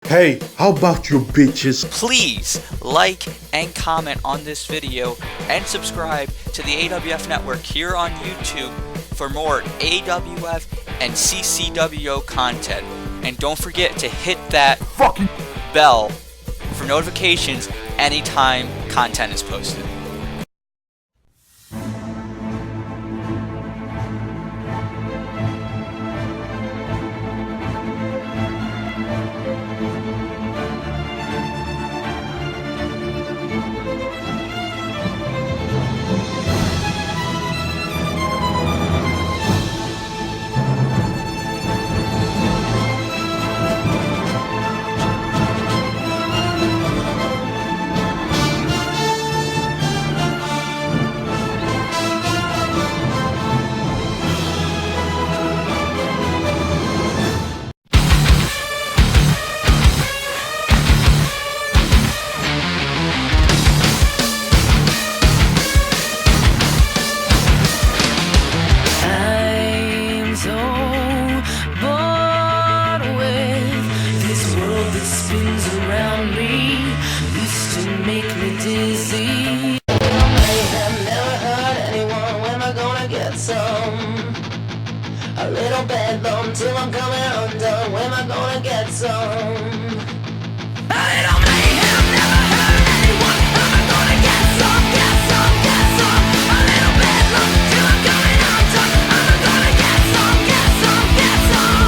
Hey, how about you bitches? Please like and comment on this video and subscribe to the AWF network here on YouTube for more AWF and CCWO content. And don't forget to hit that fucking bell for notifications anytime content is posted. A little bedlam till I'm coming undone. When am I gonna get some? A little mayhem never hurt anyone. Am I gonna get some? Get some, get some. A little bedlam till I'm coming undone. Am I gonna get some? Get some, get some.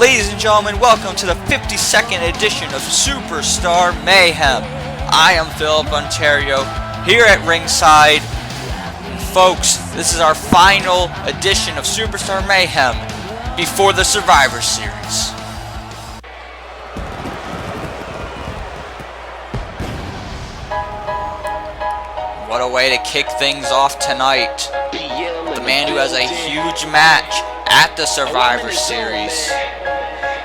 Ladies and gentlemen, welcome to the 52nd edition of Superstar Mayhem. I am Philip Ontario, here at ringside. Folks, this is our final edition of Superstar Mayhem before the Survivor Series. What a way to kick things off tonight. The man who has a huge match at the Survivor Series.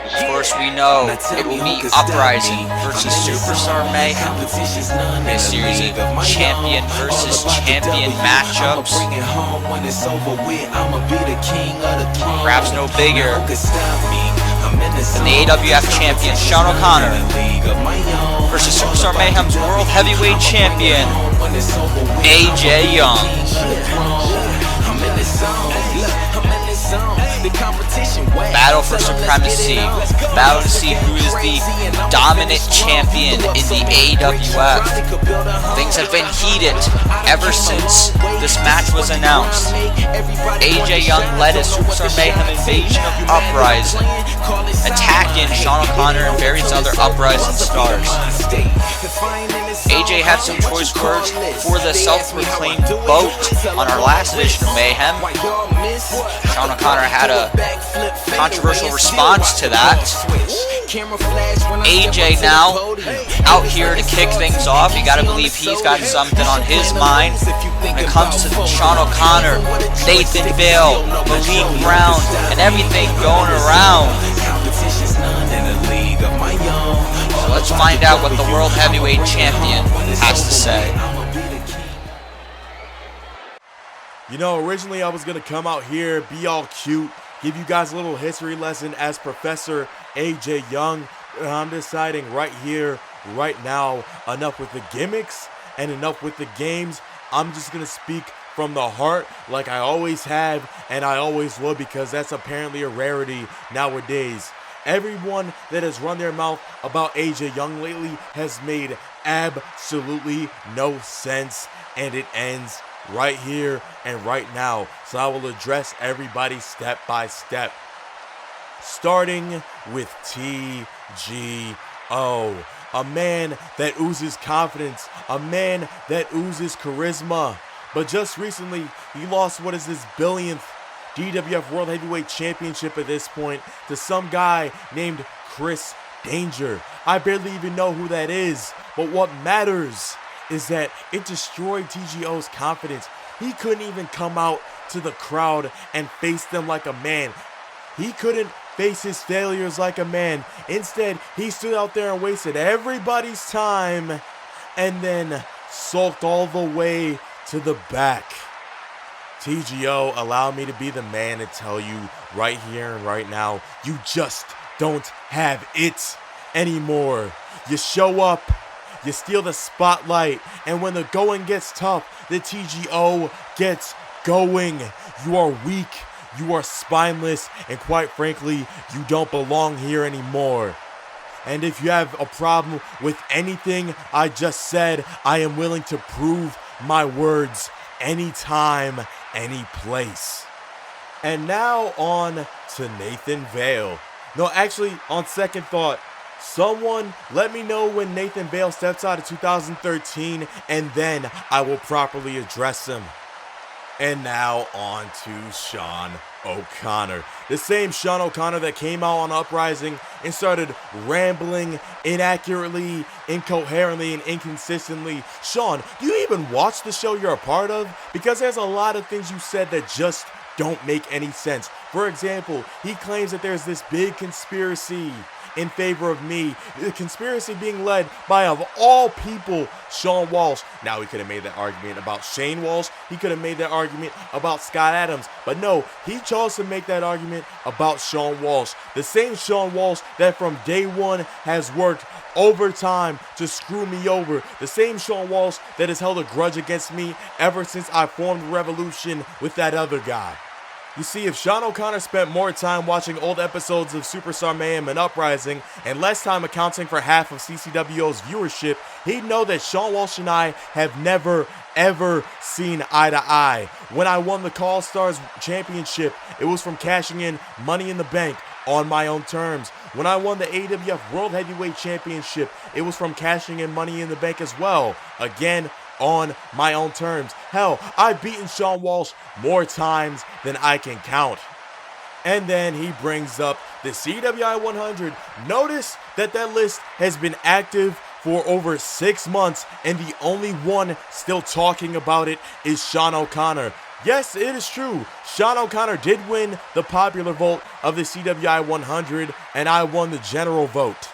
Of course, we know it will be Uprising versus Superstar Mayhem, a series of champion versus champion matchups. Perhaps no bigger than the AWF champion Shawn O'Connor versus Superstar Mayhem's World Heavyweight Champion AJ Young. Battle for supremacy. Battle to see who is the dominant champion in the AWF. Things have been heated ever since this match was announced. AJ Young led a Superstar Mayhem invasion of Uprising, attacking Shawn O'Connor and various other Uprising stars. AJ had some choice words for the self-proclaimed GOAT on our last edition of Mayhem. Shawn O'Connor had a controversial response to that. AJ now out here to kick things off. You gotta believe he's got something on his mind when it comes to Shawn O'Connor, Nathan Vale, Malik Brown, and everything going around. So let's find out what the World Heavyweight Champion has to say. You know, originally I was going to come out here, be all cute, give you guys a little history lesson as Professor AJ Young. But I'm deciding right here, right now, enough with the gimmicks and enough with the games. I'm just going to speak from the heart like I always have and I always will, because that's apparently a rarity nowadays. Everyone that has run their mouth about AJ Young lately has made absolutely no sense, and it ends right here and right now. So I will address everybody step by step, starting with TGO, a man that oozes confidence, a man that oozes charisma. But just recently, he lost what is his billionth DWF World Heavyweight Championship at this point to some guy named Chris Danger. I barely even know who that is, but what matters is that it destroyed TGO's confidence. He couldn't even come out to the crowd and face them like a man. He couldn't face his failures like a man. Instead, he stood out there and wasted everybody's time and then sulked all the way to the back. TGO, allow me to be the man to tell you right here and right now, you just don't have it anymore. You show up, you steal the spotlight, and when the going gets tough, the TGO gets going. You are weak, you are spineless, and quite frankly, you don't belong here anymore. And if you have a problem with anything I just said, I am willing to prove my words anytime, any place. And now on to Nathan Vale. No, actually, on second thought, someone let me know when Nathan Vale steps out of 2013, and then I will properly address him. And now on to Shawn O'Connor. The same Shawn O'Connor that came out on Uprising and started rambling inaccurately, incoherently, and inconsistently. Shawn, do you even watch the show you're a part of? Because there's a lot of things you said that just don't make any sense. For example, he claims that there's this big conspiracy in favor of me. The conspiracy being led by, of all people, Shawn Walsh. Now, he could have made that argument about Shane Walsh. He could have made that argument about Scott Adams. But no, he chose to make that argument about Shawn Walsh. The same Shawn Walsh that from day one has worked overtime to screw me over. The same Shawn Walsh that has held a grudge against me ever since I formed Revolution with that other guy. You see, if Shawn O'Connor spent more time watching old episodes of Superstar Mayhem and Uprising, and less time accounting for half of CCWO's viewership, he'd know that Shawn Walsh and I have never, ever seen eye to eye. When I won the Call Stars Championship, it was from cashing in Money in the Bank on my own terms. When I won the AWF World Heavyweight Championship, it was from cashing in Money in the Bank as well. Again, on my own terms. Hell, I've beaten Shawn Walsh more times than I can count. And then he brings up the CWI 100. Notice that that list has been active for over 6 months, and the only one still talking about it is Shawn O'Connor. Yes, it is true. Shawn O'Connor did win the popular vote of the CWI 100, and I won the general vote.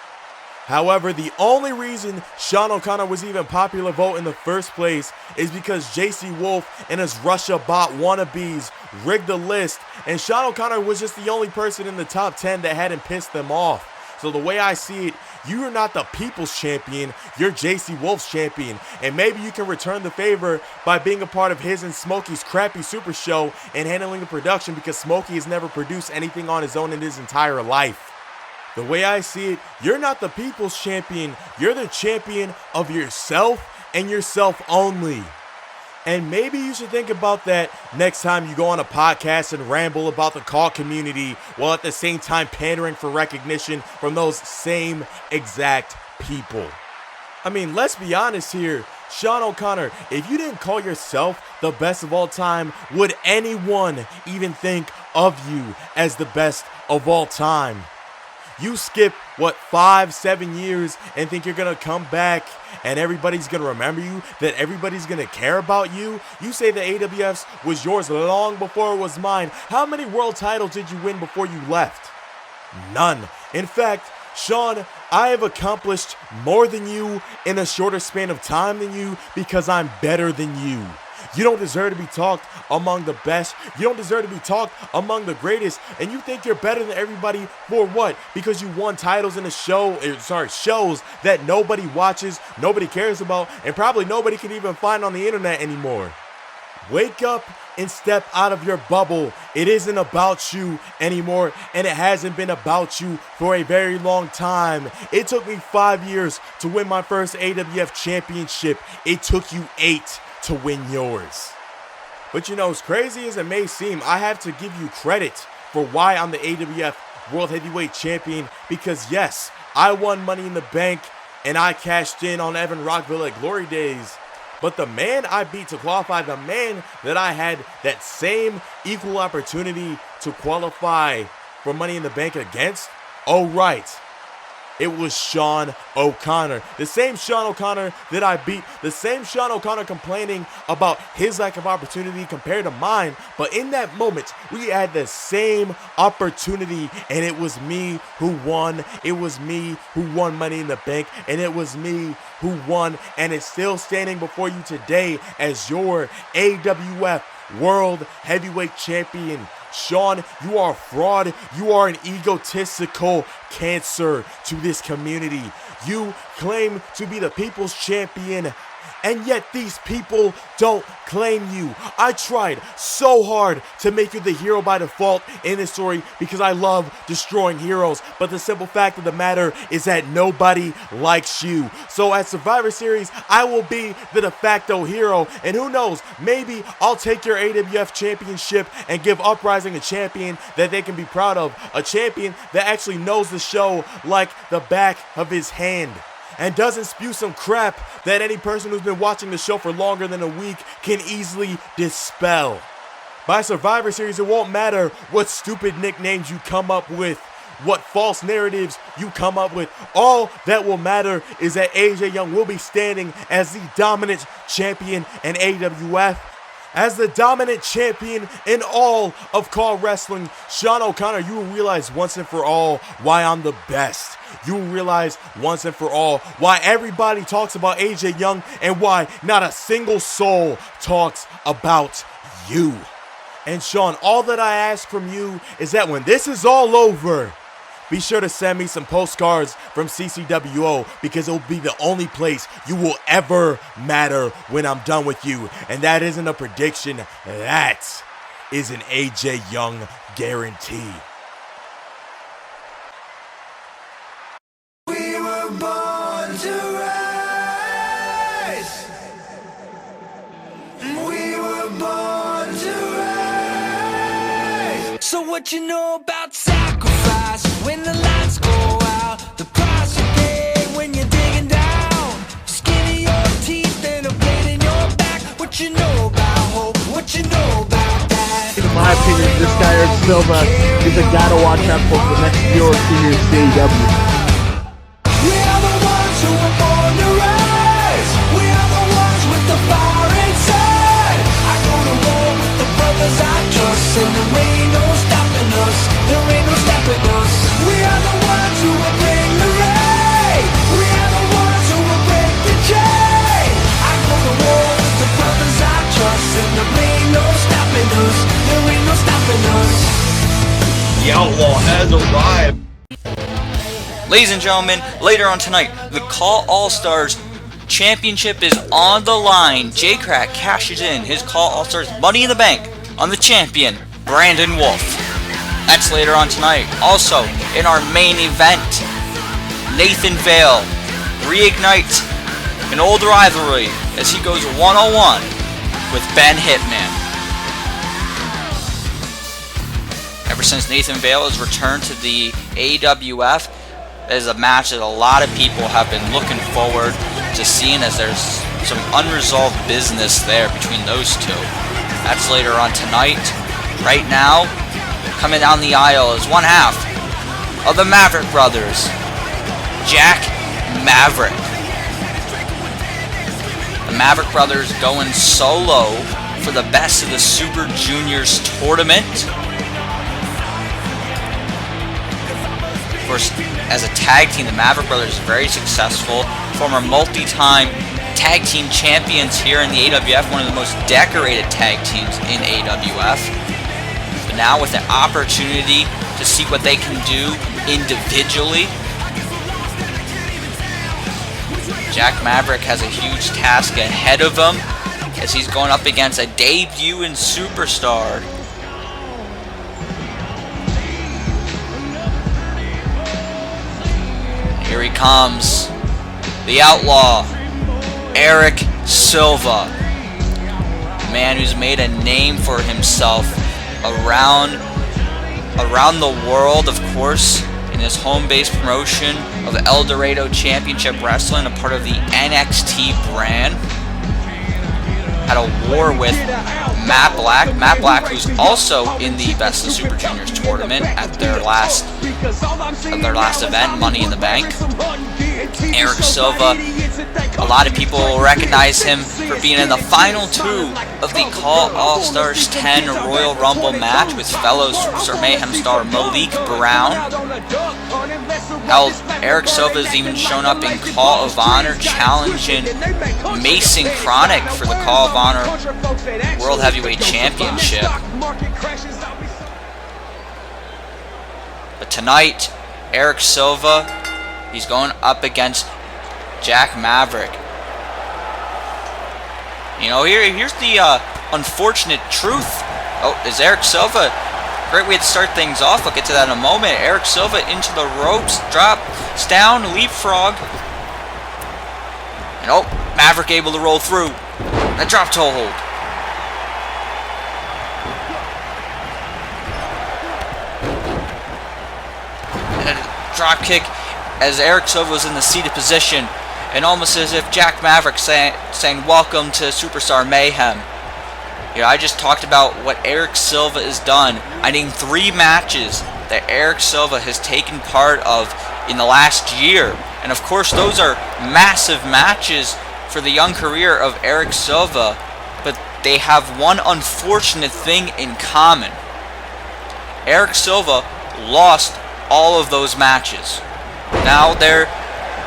However, the only reason Shawn O'Connor was even popular vote in the first place is because JC Wolfe and his Russia bot wannabes rigged the list, and Shawn O'Connor was just the only person in the top 10 that hadn't pissed them off. So the way I see it, you are not the people's champion, you're JC Wolfe's champion, and maybe you can return the favor by being a part of his and Smokey's crappy super show and handling the production, because Smokey has never produced anything on his own in his entire life. The way I see it, you're not the people's champion, you're the champion of yourself and yourself only. And maybe you should think about that next time you go on a podcast and ramble about the call community while at the same time pandering for recognition from those same exact people. I mean, let's be honest here. Shawn O'Connor, if you didn't call yourself the best of all time, would anyone even think of you as the best of all time? You skip, 5-7 years and think you're going to come back and everybody's going to remember you, that everybody's going to care about you? You say the AWF's was yours long before it was mine. How many world titles did you win before you left? None. In fact, Shawn, I have accomplished more than you in a shorter span of time than you because I'm better than you. You don't deserve to be talked among the best. You don't deserve to be talked among the greatest. And you think you're better than everybody for what? Because you won titles in a shows that nobody watches, nobody cares about, and probably nobody can even find on the internet anymore. Wake up and step out of your bubble. It isn't about you anymore, and it hasn't been about you for a very long time. It took me 5 years to win my first AWF championship. It took you 8 to win yours. But you know, as crazy as it may seem, I have to give you credit for why I'm the AWF World Heavyweight Champion, because yes, I won Money in the Bank and I cashed in on Evan Rockville at Glory Days. But the man I beat to qualify, the man that I had that same equal opportunity to qualify for Money in the Bank against, oh right, It was Shawn O'Connor. The same Shawn O'Connor that I beat. The same Shawn O'Connor complaining about his lack of opportunity compared to mine. But in that moment, we had the same opportunity, and it was me who won. It was me who won Money in the Bank, and it was me who won, and it's still standing before you today as your AWF World Heavyweight Champion. Shawn, you are a fraud. You are an egotistical cancer to this community. You claim to be the people's champion, and yet these people don't claim you. I tried so hard to make you the hero by default in this story because I love destroying heroes, but the simple fact of the matter is that nobody likes you. So at Survivor Series, I will be the de facto hero, and who knows, maybe I'll take your AWF championship and give Uprising a champion that they can be proud of, a champion that actually knows the show like the back of his hand, and doesn't spew some crap that any person who's been watching the show for longer than a week can easily dispel. By Survivor Series, it won't matter what stupid nicknames you come up with, what false narratives you come up with. All that will matter is that AJ Young will be standing as the dominant champion in AWF. As the dominant champion in all of Call Wrestling, Shawn O'Connor, you will realize once and for all why I'm the best. You will realize once and for all why everybody talks about AJ Young and why not a single soul talks about you. And Shawn, all that I ask from you is that when this is all over, be sure to send me some postcards from CCWO, because it will be the only place you will ever matter when I'm done with you. And that isn't a prediction, that is an AJ Young guarantee. We were born to rise. We were born to rise. So what you know about sacrifice? When the lights go out, the price you pay when you're digging down, skin in your teeth and a blade in your back. What you know about hope? What you know about that? In my opinion, this guy, Eric Silva, is a guy to watch out for the next year or 2 years in AEW. We are the ones who were born to rise. We are the ones with the fire inside. I go to war with the brothers I trust, and there ain't no stopping us. There ain't no stopping us. We are the ones who will bring the rain. We are the ones who will break the chain. I go to war with the brothers I trust, and there ain't no stopping us. There ain't no stopping us. The Outlaw has arrived. Ladies and gentlemen, later on tonight, the Call All-Stars Championship is on the line. J-Crack cashes in his Call All-Stars Money in the Bank on the champion, Brandon Wolfe. That's later on tonight. Also, in our main event, Nathan Vale reignites an old rivalry as he goes one-on-one with Ben Hitman. Ever since Nathan Vale has returned to the AWF, that is a match that a lot of people have been looking forward to seeing, as there's some unresolved business there between those two. That's later on tonight. Right now, coming down the aisle is one half of the Maverick brothers, Jet Maverick. The Maverick brothers going solo for the Best of the Super Juniors tournament. Of course, as a tag team, the Maverick brothers are very successful, former multi-time tag team champions here in the AWF, one of the most decorated tag teams in AWF. But now with the opportunity to see what they can do individually, Jet Maverick has a huge task ahead of him as he's going up against a debut in Superstar. Here he comes, the Outlaw, Erik Silva, a man who's made a name for himself around the world, of course, in his home-based promotion of El Dorado Championship Wrestling, a part of the NXT brand. had a war with Matt Black. Matt Black, who's also in the Best of Super Juniors tournament at their last event, Money in the Bank. Erik Silva, a lot of people will recognize him for being in the final 2 of the Call All-Stars 10 Royal Rumble match with fellow Superstar Mayhem star Malik Brown. Hell, Erik Silva has even shown up in Call of Honor challenging Mason Chronic for the Call of Honor World Heavyweight Championship. But tonight, Erik Silva, he's going up against Jet Maverick. You know, here's the unfortunate truth. Oh, is Erik Silva? Great way to start things off. I'll get to that in a moment. Erik Silva into the ropes, drops down, leapfrog. And oh, Maverick able to roll through. That drop toe hold. And a drop kick as Erik Silva was in the seated position, and almost as if Jet Maverick saying welcome to Superstar Mayhem. You know, I just talked about what Erik Silva has done. I named 3 matches that Erik Silva has taken part of in the last year. And of course, those are massive matches for the young career of Erik Silva. But they have one unfortunate thing in common. Erik Silva lost all of those matches. Now, there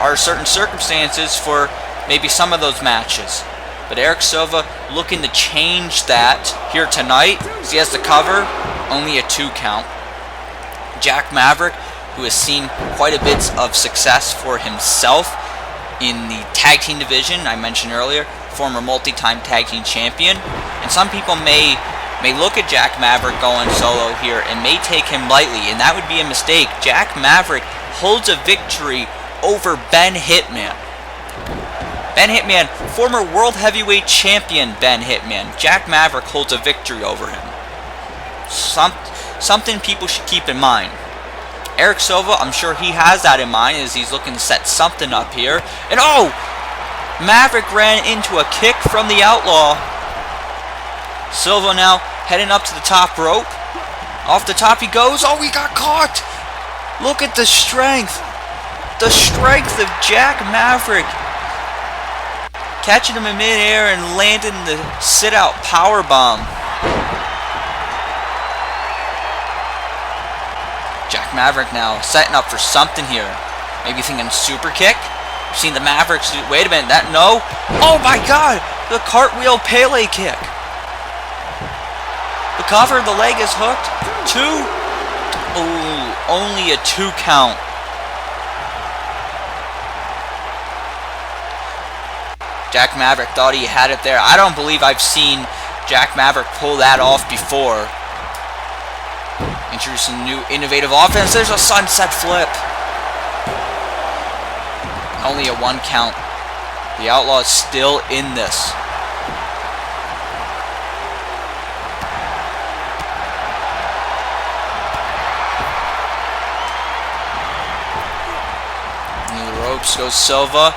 are certain circumstances for maybe some of those matches. But Erik Silva looking to change that here tonight. He has the cover, only a 2 count. Jet Maverick, who has seen quite a bit of success for himself in the tag team division, I mentioned earlier, former multi-time tag team champion. And some people may look at Jet Maverick going solo here and may take him lightly, and that would be a mistake. Jet Maverick holds a victory over Ben Hitman. Ben Hitman, former World Heavyweight Champion Ben Hitman. Jet Maverick holds a victory over him. Something people should keep in mind. Erik Silva, I'm sure he has that in mind as he's looking to set something up here. And oh! Maverick ran into a kick from the Outlaw. Silva now heading up to the top rope. Off the top he goes. Oh, he got caught! Look at the strength. The strength of Jet Maverick. Catching him in midair and landing the sit-out powerbomb. Jet Maverick now setting up for something here. Maybe thinking super kick. We've seen the Mavericks do. Wait a minute, that no. Oh my God! The cartwheel Pele kick. The cover, the leg is hooked. 2. Oh, only a 2 count. Jet Maverick thought he had it there. I don't believe I've seen Jet Maverick pull that off before. Introducing new innovative offense. There's a sunset flip. Only a 1 count. The Outlaw is still in this. Near the ropes goes Silva.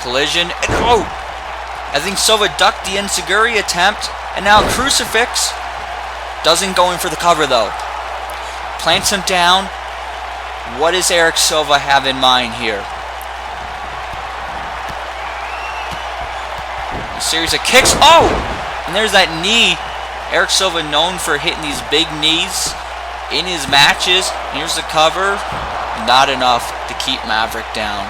Collision, and oh! I think Silva ducked the enziguri attempt, and now Crucifix doesn't go in for the cover though. Plants him down. What does Erik Silva have in mind here? A series of kicks. Oh! And there's that knee. Erik Silva known for hitting these big knees in his matches. Here's the cover. Not enough to keep Maverick down.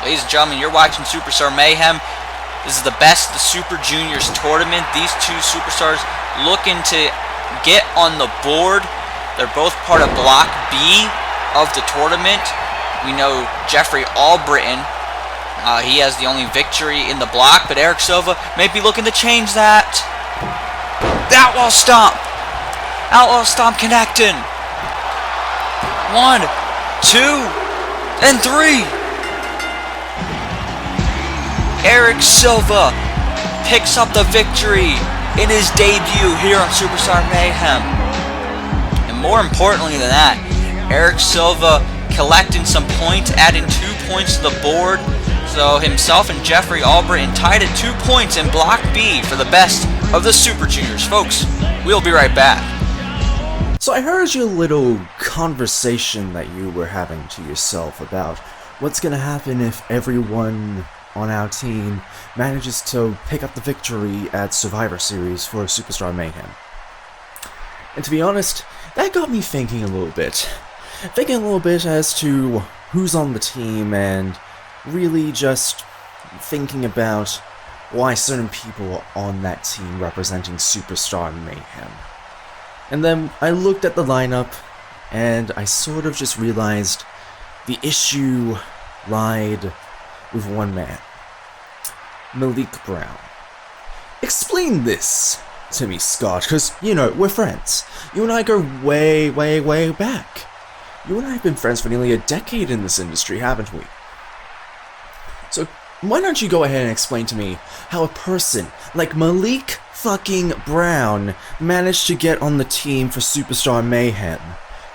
Ladies and gentlemen, you're watching Superstar Mayhem. This is the Best of the Super Juniors tournament. These 2 superstars looking to get on the board. They're both part of Block B of the tournament. We know Jeffrey Albritton. He has the only victory in the block, but Erik Silva may be looking to change that. Outlaw Stomp. Outlaw Stomp connecting. 1, 2, and 3. Erik Silva picks up the victory in his debut here on Superstar Mayhem. And more importantly than that, Erik Silva collecting some points, adding 2 points to the board. So himself and Jeffrey Albritton tied at 2 points in Block B for the best of the Super Juniors. Folks, we'll be right back. So I heard your little conversation that you were having to yourself about what's gonna happen if everyone on our team manages to pick up the victory at Survivor Series for Superstar Mayhem. And to be honest, that got me thinking a little bit. Thinking a little bit as to who's on the team and really just thinking about why certain people are on that team representing Superstar Mayhem. And then I looked at the lineup and I sort of just realized the issue lied with one man, Malik Brown. Explain this to me, Scott, because, you know, we're friends. You and I go way, way, way back. You and I have been friends for nearly a decade in this industry, haven't we? So, why don't you go ahead and explain to me how a person like Malik fucking Brown managed to get on the team for Superstar Mayhem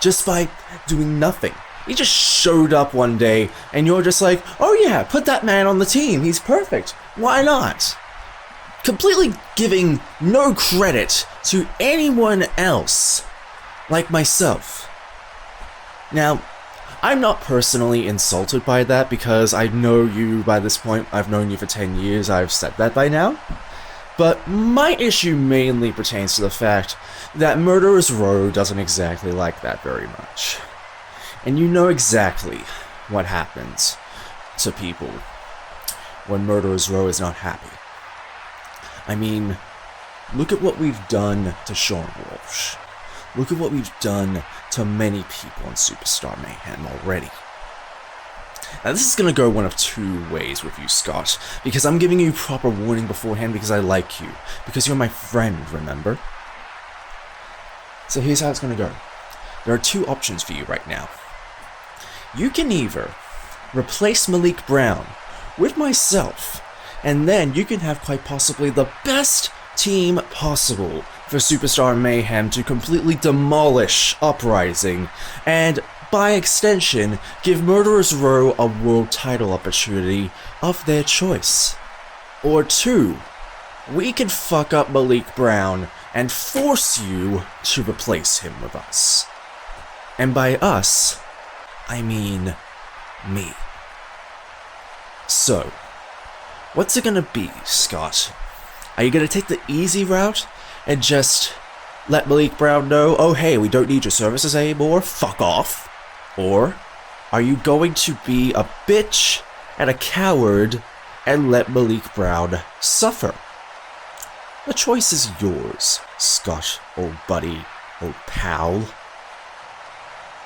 just by doing nothing. He just showed up one day and you're just like, oh yeah, put that man on the team, he's perfect, why not? Completely giving no credit to anyone else like myself. Now, I'm not personally insulted by that because I know you by this point. I've known you for 10 years, I've said that by now. But my issue mainly pertains to the fact that Murderer's Row doesn't exactly like that very much. And you know exactly what happens to people when Murderer's Row is not happy. I mean, look at what we've done to Shawn Walsh. Look at what we've done to many people in Superstar Mayhem already. Now this is gonna go one of two ways with you, Scott, because I'm giving you proper warning beforehand because I like you, because you're my friend, remember? So here's how it's gonna go. There are two options for you right now. You can either replace Malik Brown with myself, and then you can have quite possibly the best team possible for Superstar Mayhem to completely demolish Uprising, and by extension, give Murderer's Row a world title opportunity of their choice. Or two, we can fuck up Malik Brown and force you to replace him with us. And by us, I mean me. So, what's it gonna be, Scott? Are you gonna take the easy route and just let Malik Brown know, oh hey, we don't need your services anymore, fuck off? Or are you going to be a bitch and a coward and let Malik Brown suffer? The choice is yours, Scott, old buddy, old pal.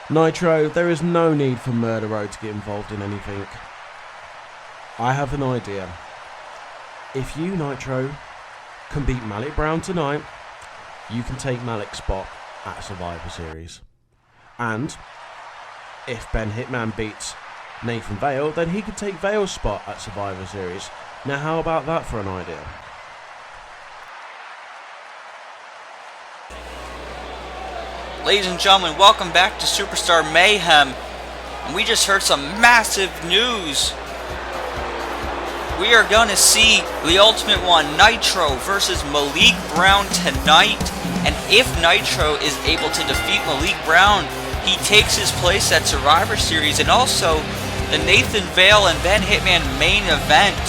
Nitro, there is no need for Murder Row to get involved in anything. I have an idea. If you, Nitro, can beat Malik Brown tonight, you can take Malik's spot at Survivor Series. And if Ben Hitman beats Nathan Vale, then he can take Vale's spot at Survivor Series. Now how about that for an idea? Ladies and gentlemen, welcome back to Superstar Mayhem. And we just heard some massive news. We are going to see the Ultimate One, Nitro, versus Malik Brown tonight. And if Nitro is able to defeat Malik Brown, he takes his place at Survivor Series. And also, the Nathan Vale and Ben Hitman main event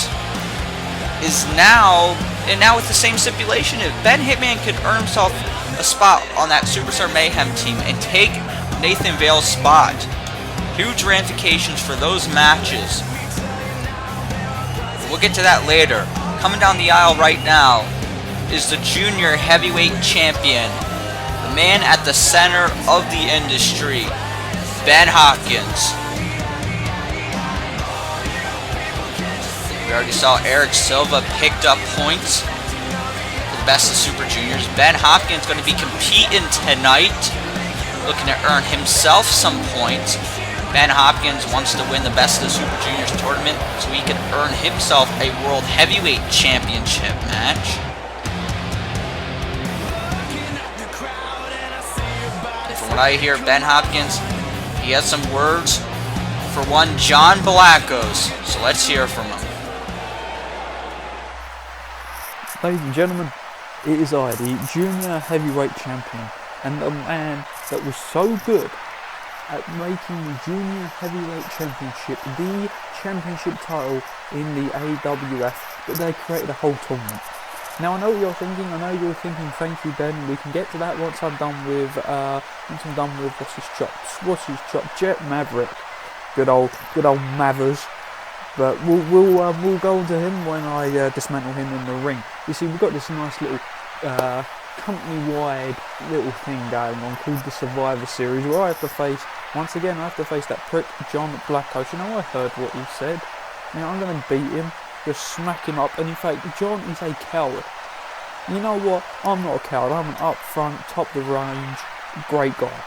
is now with the same stipulation. If Ben Hitman could earn himself a spot on that Superstar Mayhem team and take Nathan Vale's spot, huge ramifications for those matches. We'll get to that later. Coming down the aisle right now is the junior heavyweight champion, the man at the center of the industry, Ben Hopkins. We already saw Erik Silva picked up points for the best of Super Juniors. Ben Hopkins going to be competing tonight, looking to earn himself some points. Ben Hopkins wants to win the Best of the Super Juniors tournament so he can earn himself a World Heavyweight Championship match. And from what I hear, Ben Hopkins, he has some words for one John Blackos. So let's hear from him. Ladies and gentlemen, it is I, the junior heavyweight champion, and the man that was so good at making the junior heavyweight championship the championship title in the AWF, that they created a whole tournament. Now I know what you're thinking. Thank you, Ben. We can get to that once I'm done with what's his chop, Jet Maverick, good old Mathers. But we'll go on to him when I dismantle him in the ring. You see, we've got this nice little company-wide little thing going on called the Survivor Series, where I have to face that prick John Blackos. You know, I heard what he said. I'm going to beat him, just smack him up. And in fact, John is a coward. You know what? I'm not a coward. I'm an up-front, top-of-the-range, great guy.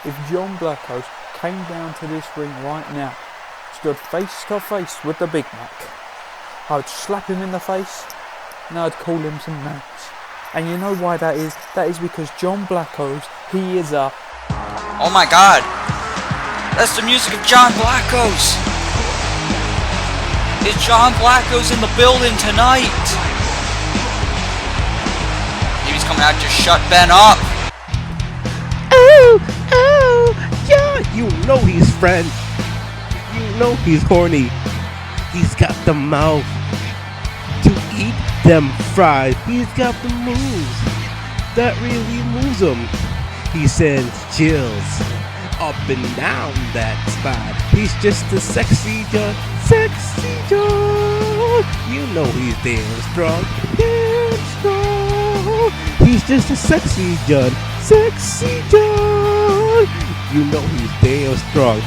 If John Blackos came down to this ring right now, stood face to face with the Big Mac, I would slap him in the face and I'd call him some names. And you know why that is? That is because John Blackos, he is a... Oh my god! That's the music of John Blackos! Is John Blackos in the building tonight? Maybe he's coming out to shut Ben up! Oh, yeah, you know he's friend. You know he's horny. He's got the mouth to eat them fries. He's got the moves that really moves him. He sends chills up and down that spot. He's just a sexy John. You know he's damn strong. He's just a sexy John. You know he's damn strong.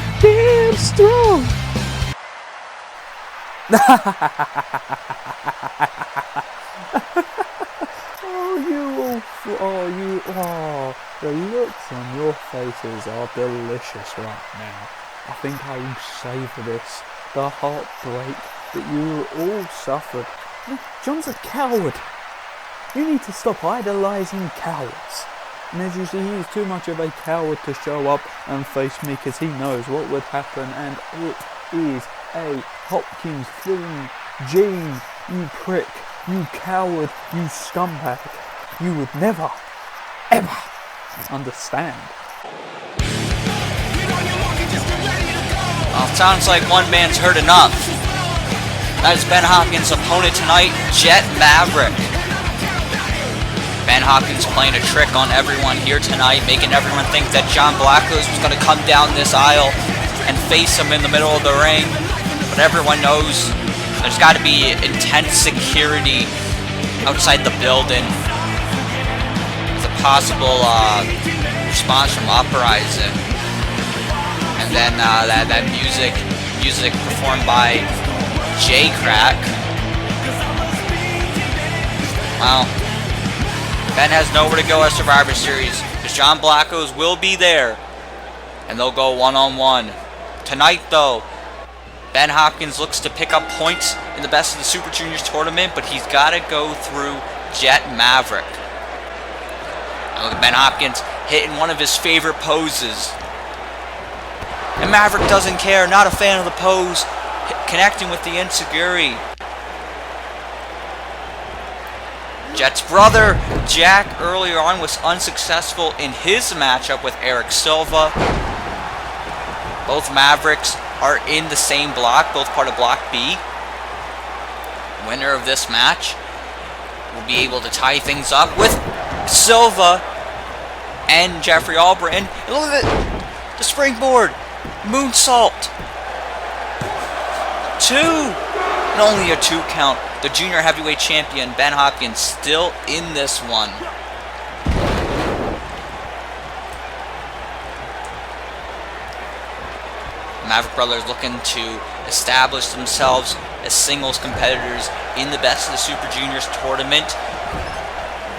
The looks on your faces are delicious right now. I think I will savour this, the heartbreak that you all suffered. John's a coward. You need to stop idolising cowards. And as you see, he is too much of a coward to show up and face me, because he knows what would happen, and it is a Hopkins thing. Gene, you prick, you coward, you scumbag. You would never, ever understand. Well, sounds like one man's heard enough. That is Ben Hopkins' opponent tonight, Jet Maverick. Ben Hopkins playing a trick on everyone here tonight, making everyone think that John Blackos was going to come down this aisle and face him in the middle of the ring. But everyone knows there's got to be intense security outside the building. With a possible response from Uprising. And then that music performed by J-Crack. Wow. Ben has nowhere to go at Survivor Series, because John Blackos will be there, and they'll go one-on-one. Tonight, though, Ben Hopkins looks to pick up points in the Best of the Super Juniors tournament, but he's got to go through Jet Maverick. Now look at Ben Hopkins hitting one of his favorite poses. And Maverick doesn't care, not a fan of the pose, connecting with the enziguri. Jet's brother, Jack, earlier on was unsuccessful in his matchup with Silva. Both Mavericks are in the same block, both part of Block B. Winner of this match will be able to tie things up with Silva and Jeffrey Albritton. And look at it, the springboard, moonsault. 2, and only a 2 count. The junior heavyweight champion, Ben Hopkins, still in this one. Maverick brothers looking to establish themselves as singles competitors in the Best of the Super Juniors tournament.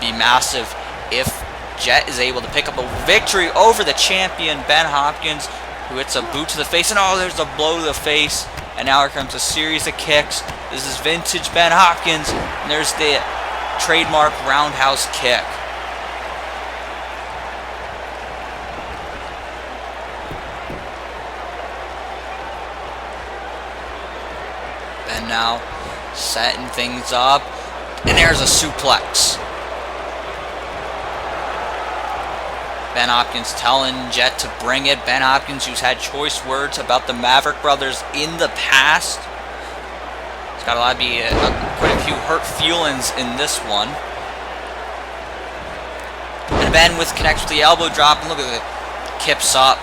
Be massive if Jet is able to pick up a victory over the champion, Ben Hopkins, who hits a boot to the face, and oh, there's a blow to the face. And now here comes a series of kicks. This is vintage Ben Hopkins. And there's the trademark roundhouse kick. Ben now setting things up. And there's a suplex. Ben Hopkins telling Jet to bring it. Ben Hopkins, who's had choice words about the Maverick brothers in the past. He's got quite a few hurt feelings in this one. And Ben connects with the elbow drop. And look at it. Kips up.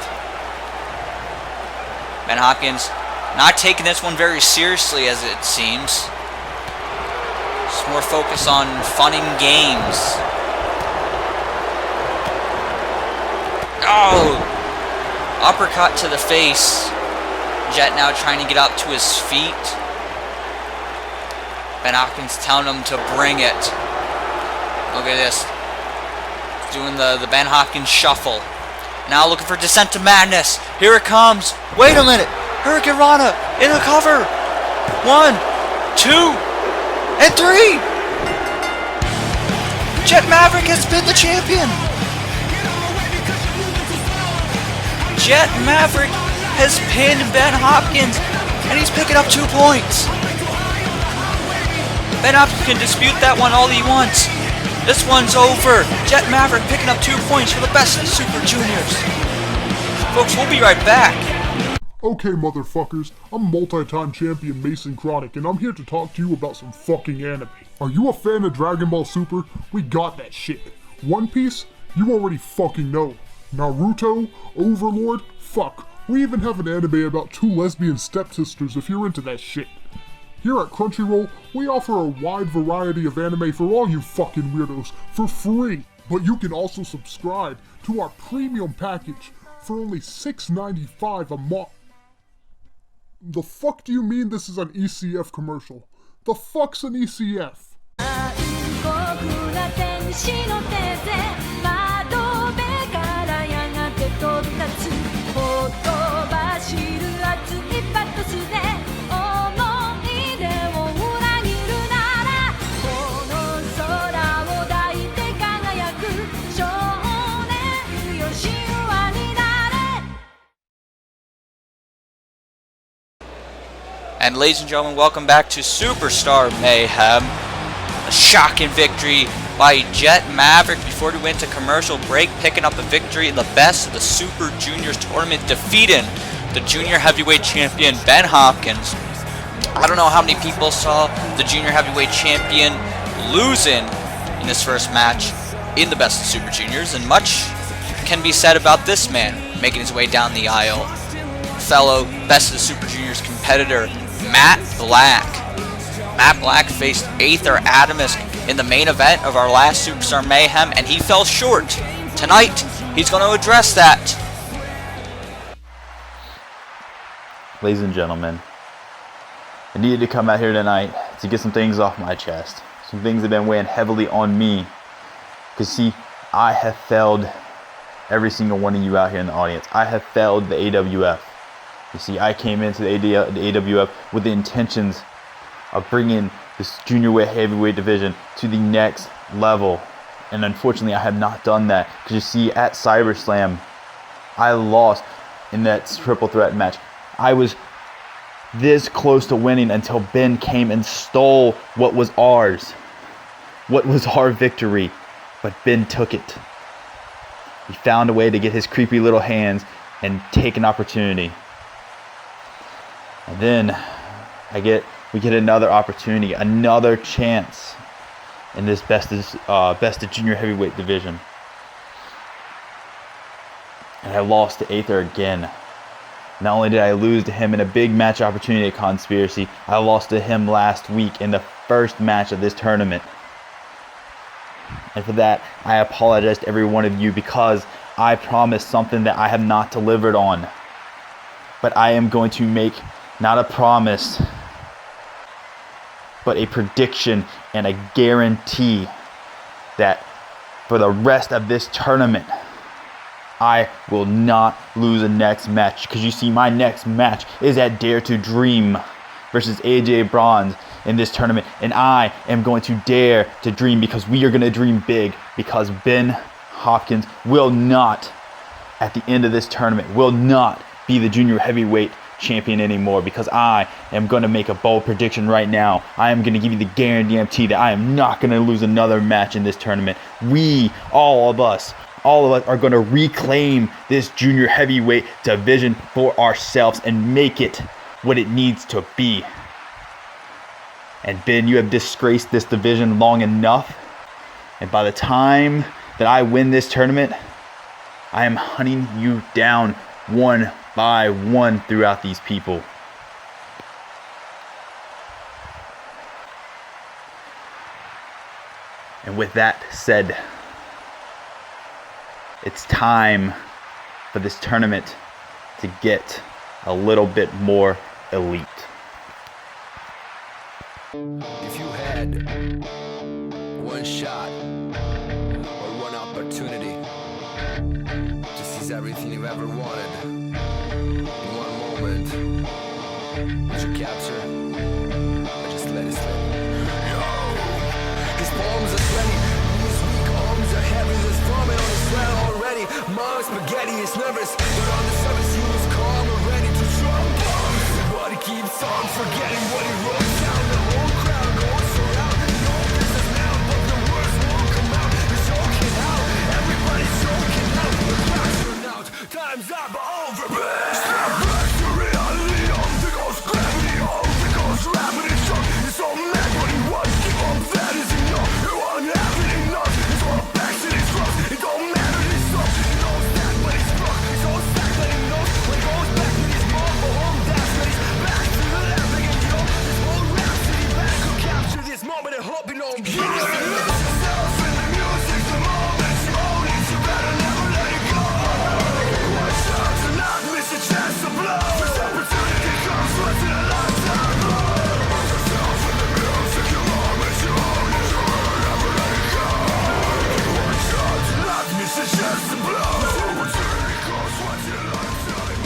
Ben Hopkins not taking this one very seriously, as it seems. Just more focus on fun and games. Oh! Uppercut to the face. Jet now trying to get up to his feet. Ben Hopkins telling him to bring it. Look at this. Doing the Ben Hopkins shuffle. Now looking for Descent to Madness. Here it comes. Wait a minute. Hurricane Rana in the cover. 1, 2, and 3. Jet Maverick has been the champion. Jet Maverick has pinned Ben Hopkins, and he's picking up 2 points. Ben Hopkins can dispute that one all he wants. This one's over. Jet Maverick picking up 2 points for the best of the Super Juniors. Folks, we'll be right back. Okay, motherfuckers, I'm multi-time champion Mason Chronic, and I'm here to talk to you about some fucking anime. Are you a fan of Dragon Ball Super? We got that shit. One Piece? You already fucking know. Naruto? Overlord? Fuck. We even have an anime about 2 lesbian stepsisters if you're into that shit. Here at Crunchyroll, we offer a wide variety of anime for all you fucking weirdos for free. But you can also subscribe to our premium package for only $6.95 a month. The fuck do you mean this is an ECF commercial? The fuck's an ECF? And ladies and gentlemen, welcome back to Superstar Mayhem. A shocking victory by Jet Maverick before we went to commercial break, picking up a victory in the best of the Super Juniors tournament, defeating the junior heavyweight champion Ben Hopkins. I don't know how many people saw the junior heavyweight champion losing in this first match in the best of Super Juniors, and much can be said about this man making his way down the aisle. Fellow best of the Super Juniors competitor Matt Black. Matt Black faced Aether Atomsk in the main event of our last Superstar Mayhem, and he fell short. Tonight, he's going to address that. Ladies and gentlemen, I needed to come out here tonight to get some things off my chest. Some things have been weighing heavily on me. Because see, I have failed every single one of you out here in the audience. I have failed the AWF. You see, I came into the AWF with the intentions of bringing this junior heavyweight division to the next level. And unfortunately, I have not done that. Because you see, at CyberSlam, I lost in that triple threat match. I was this close to winning until Ben came and stole what was ours. What was our victory. But Ben took it. He found a way to get his creepy little hands and take an opportunity. And then we get another opportunity, another chance in this best of junior heavyweight division. And I lost to Aether again. Not only did I lose to him in a big match opportunity at Conspiracy, I lost to him last week in the first match of this tournament. And for that, I apologize to every one of you because I promised something that I have not delivered on. But I am going to make not a promise, but a prediction and a guarantee that for the rest of this tournament, I will not lose the next match. Because you see, my next match is at Dare to Dream versus AJ Bronze in this tournament. And I am going to dare to dream, because we are going to dream big. Because Ben Hopkins will not, at the end of this tournament, will not be the junior heavyweight champion anymore, because I am going to make a bold prediction right now. I am going to give you the guarantee that I am not going to lose another match in this tournament. All of us are going to reclaim this junior heavyweight division for ourselves and make it what it needs to be. And Ben, you have disgraced this division long enough. And by the time that I win this tournament, I am hunting you down one by one throughout these people. And with that said, it's time for this tournament to get a little bit more elite. If you had one shot or one opportunity to seize everything you've ever wanted in one moment, would you capture or just let it slip? His palms are sweaty, his weak arms are heavy, there's vomit on his sweat already. Mom's spaghetti is nervous, but on the surface he was calm and ready to drop bombs. But he keeps on forgetting what he wrote down. The whole crowd goes around, no business now, but the words won't come out. They're choking out, everybody's choking out. The crowd's run out, time's up, over. Step back to reality, obstacles, gravity, obstacles, gravity, shock. He's so mad what he wants, give up, that is enough. You won't have it enough, it's all back to his cross. It don't matter, he's stuck, he knows that when he's struck. He's all stacked that he knows when he goes back with his mom for home. That's when he's back to the left again, yo. This whole rap city back could capture this moment and hope you know him. You lose yourself in the music, the moment you own it, you better never let it go. One shot to not miss a chance to blow. This opportunity comes once in a lifetime. Lose yourself in the music, the moment you own it, you better never let it go. One shot to not miss a chance to blow. This opportunity comes once in a lifetime.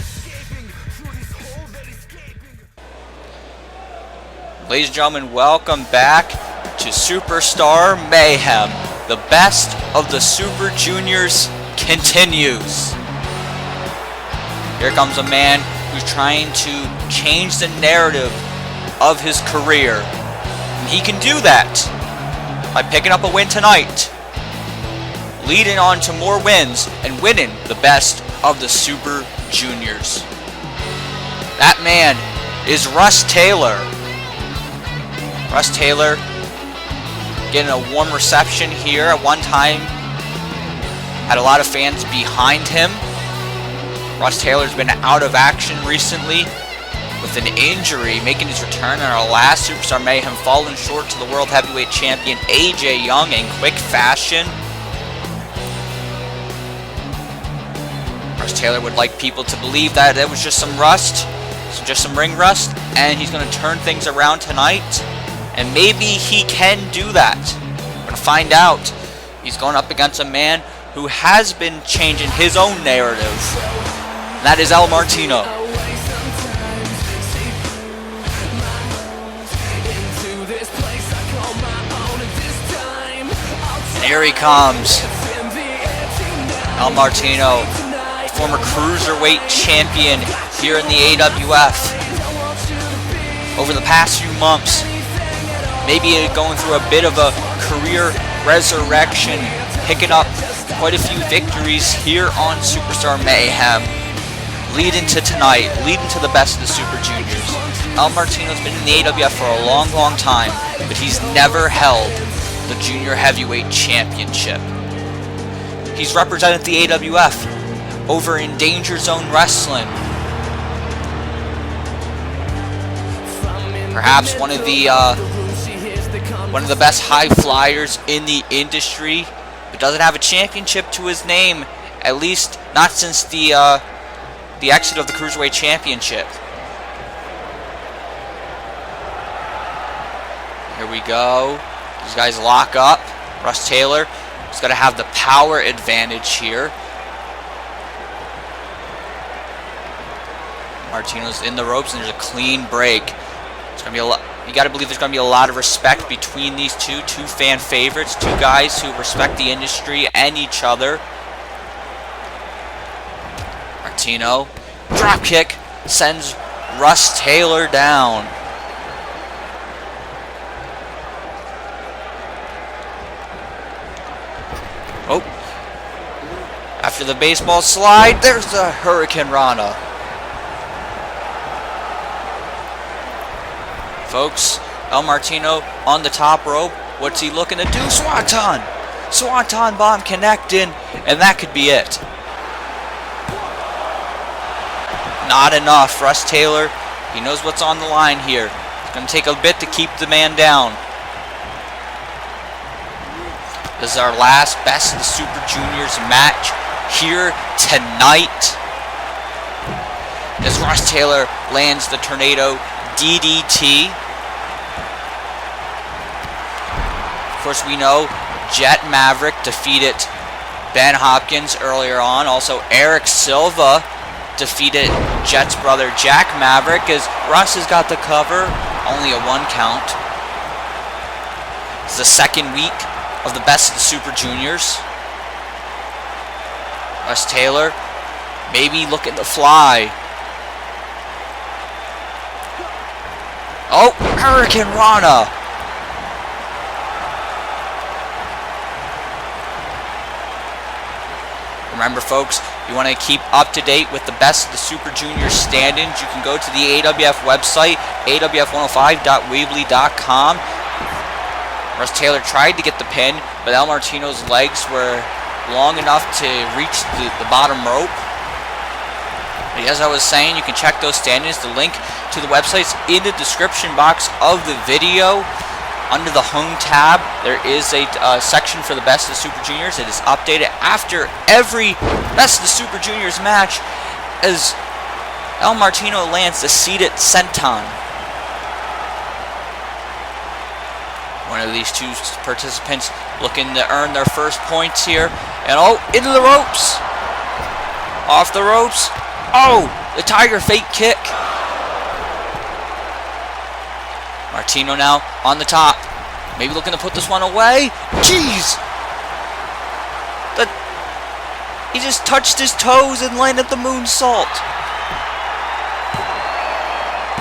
Escaping through this hole that escaping. Ladies and gentlemen, welcome back to Superstar Mayhem. The best of the Super Juniors continues. Here comes a man who's trying to change the narrative of his career. And he can do that by picking up a win tonight, leading on to more wins, and winning the best of the Super Juniors. That man is Russ Taylor. Russ Taylor getting a warm reception here. At one time, had a lot of fans behind him. Russ Taylor's been out of action recently with an injury, making his return in our last Superstar Mayhem, falling short to the World Heavyweight Champion AJ Young in quick fashion. Russ Taylor would like people to believe that it was just some rust, just some ring rust, and he's going to turn things around tonight. And maybe he can do that. We're going to find out. He's going up against a man who has been changing his own narrative. And that is Martino. And here he comes. Martino, former cruiserweight champion here in the AWF. Over the past few months, maybe going through a bit of a career resurrection, picking up quite a few victories here on Superstar Mayhem, leading to tonight, leading to the best of the Super Juniors. Martino's been in the AWF for a long, long time, but he's never held the Junior Heavyweight Championship. He's represented the AWF over in Danger Zone Wrestling. Perhaps one of the best high flyers in the industry, but doesn't have a championship to his name, at least not since the exit of the Cruiserweight Championship. Here we go. These guys lock up. Russ Taylor is going to have the power advantage here. Martino's in the ropes, and there's a clean break. It's going to be a lot. You got to believe there's going to be a lot of respect between these two fan favorites, two guys who respect the industry and each other. Martino, drop kick, sends Russ Taylor down. Oh. After the baseball slide, there's the Hurricane Rana. Folks, El Martino on the top rope. What's he looking to do? Swanton! Swanton bomb connecting, and that could be it. Not enough. Russ Taylor, he knows what's on the line here. It's going to take a bit to keep the man down. This is our last Best of the Super Juniors match here tonight. As Russ Taylor lands the Tornado DDT. Of course, we know Jet Maverick defeated Ben Hopkins earlier on. Also, Erik Silva defeated Jet's brother Jack Maverick, as Russ has got the cover. Only a 1 count. It's the second week of the Best of the Super Juniors. Russ Taylor maybe looking to fly. Oh, Hurricane Rana. Remember, folks, you want to keep up to date with the Best of the Super Junior stand-ins, you can go to the AWF website, awf105.weebly.com. Russ Taylor tried to get the pin, but El Martino's legs were long enough to reach the bottom rope. But as I was saying, you can check those stand-ins. The link to the website's in the description box of the video. Under the home tab, there is a section for the Best of the Super Juniors. It is updated after every Best of the Super Juniors match as El Martino lands the seated senton. One of these two participants looking to earn their first points here. And oh, into the ropes. Off the ropes. Oh, the Tiger fake kick. Martino now on the top. Maybe looking to put this one away. Jeez! He just touched his toes and landed the moonsault.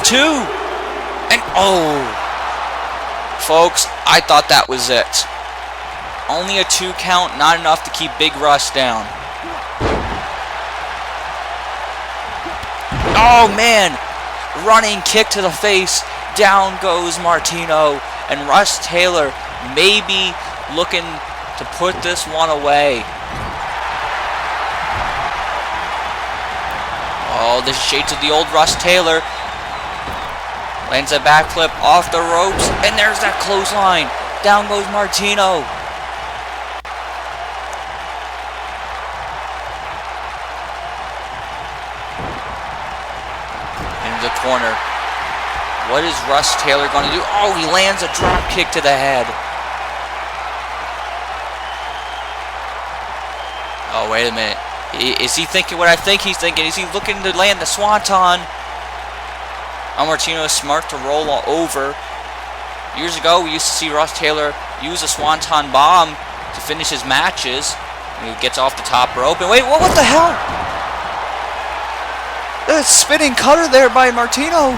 2. And oh! Folks, I thought that was it. Only a 2 count, not enough to keep Big Russ down. Oh man! Running kick to the face. Down goes Martino, and Russ Taylor maybe looking to put this one away. Oh, the shades of the old Russ Taylor. Lands a backflip off the ropes, and there's that clothesline. Down goes Martino. In the corner. What is Russ Taylor going to do? Oh, he lands a drop kick to the head. Oh, wait a minute. Is he thinking what I think he's thinking? Is he looking to land the swanton? El Martino is smart to roll over. Years ago, we used to see Russ Taylor use a swanton bomb to finish his matches. And he gets off the top rope. And wait, what the hell? There's a spinning cutter there by Martino.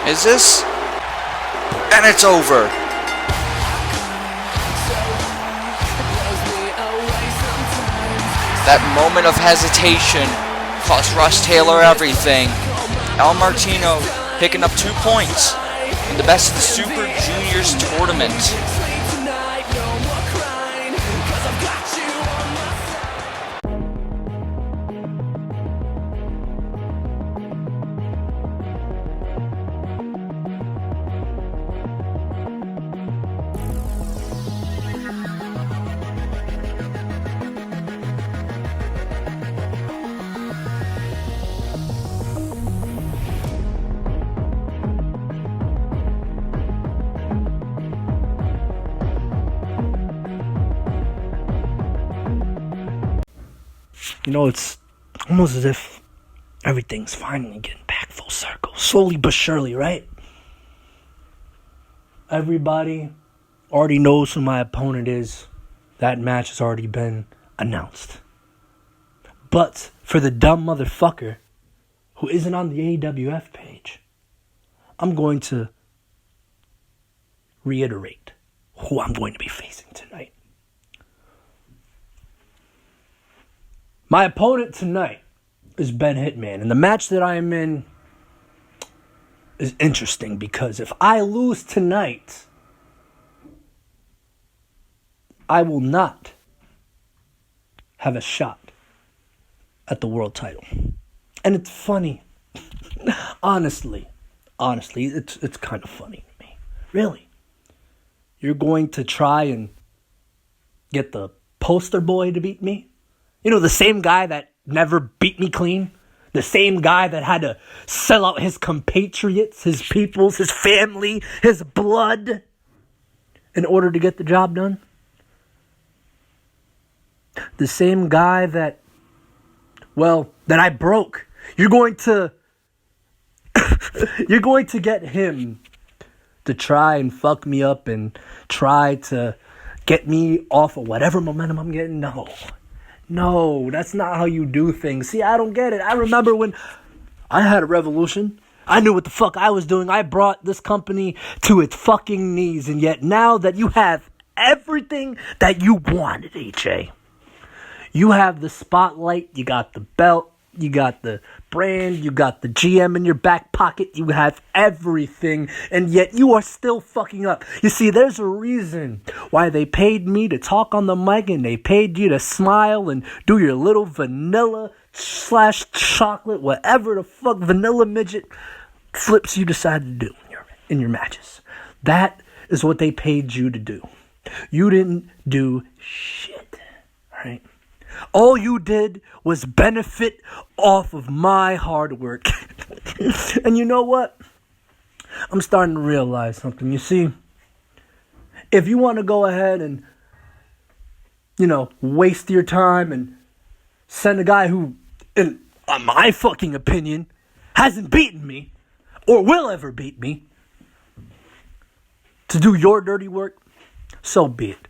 Is this? And it's over. That moment of hesitation cost Russ Taylor everything. El Martino picking up 2 points in the Best of the Super Juniors tournament. You know, it's almost as if everything's finally getting back full circle. Slowly but surely, right? Everybody already knows who my opponent is. That match has already been announced. But for the dumb motherfucker who isn't on the AWF page, I'm going to reiterate who I'm going to be facing tonight. My opponent tonight is Ben Hitman. And the match that I am in is interesting because if I lose tonight, I will not have a shot at the world title. And it's funny. Honestly, it's kind of funny to me. Really. You're going to try and get the poster boy to beat me? You know, the same guy that never beat me clean? The same guy that had to sell out his compatriots, his peoples, his family, his blood in order to get the job done? The same guy that I broke. You're going to get him to try and fuck me up and try to get me off of whatever momentum I'm getting? No, that's not how you do things. See, I don't get it. I remember when I had a revolution. I knew what the fuck I was doing. I brought this company to its fucking knees. And yet now that you have everything that you wanted, AJ, you have the spotlight, you got the belt, you got the brand, you got the GM in your back pocket, you have everything, and yet you are still fucking up. You see, there's a reason why they paid me to talk on the mic and they paid you to smile and do your little vanilla / chocolate, whatever the fuck vanilla midget flips you decide to do in your matches. That is what they paid you to do. You didn't do shit, right? All you did was benefit off of my hard work. And you know what? I'm starting to realize something. You see, if you want to go ahead and, waste your time and send a guy who, in my fucking opinion, hasn't beaten me or will ever beat me to do your dirty work, so be it.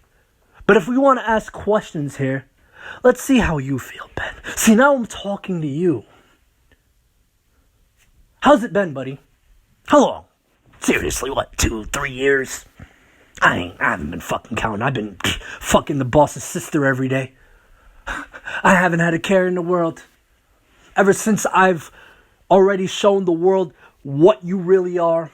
But if we want to ask questions here, let's see how you feel, Ben. See, now I'm talking to you. How's it been, buddy? How long? Seriously, what, 2-3 years? I haven't been fucking counting. I've been fucking the boss's sister every day. I haven't had a care in the world. Ever since I've already shown the world what you really are,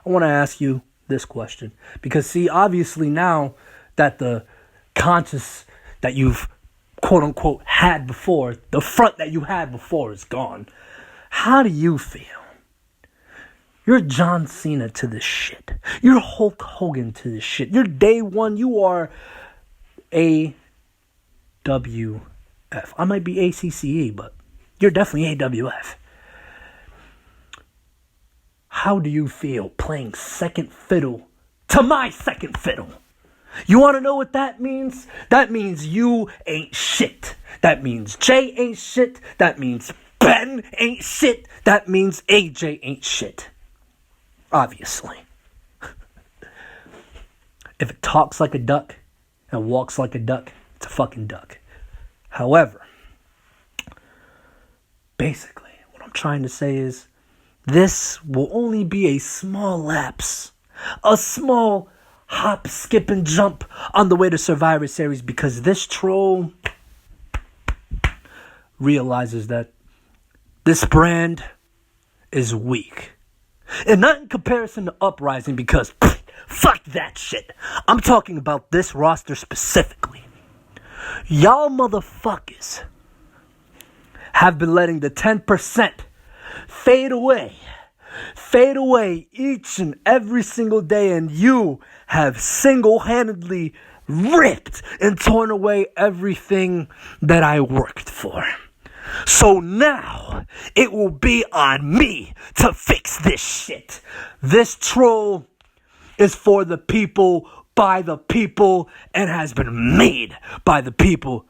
I want to ask you this question. Because, see, obviously now that the conscious that you've quote-unquote had before, the front that you had before is gone. How do you feel? You're John Cena to this shit. You're Hulk Hogan to this shit. You're day one. You are AWF. I might be ACCE, but you're definitely AWF. How do you feel playing second fiddle to my second fiddle? You want to know what that means? That means you ain't shit. That means Jay ain't shit. That means Ben ain't shit. That means AJ ain't shit. Obviously. If it talks like a duck and walks like a duck, it's a fucking duck. However, basically, what I'm trying to say is this will only be a small lapse. A small hop, skip, and jump on the way to Survivor Series because this troll realizes that this brand is weak. And not in comparison to Uprising because fuck that shit. I'm talking about this roster specifically. Y'all motherfuckers have been letting the 10% fade away each and every single day, and you have single-handedly ripped and torn away everything that I worked for. So now it will be on me to fix this shit. This troll is for the people, by the people, and has been made by the people.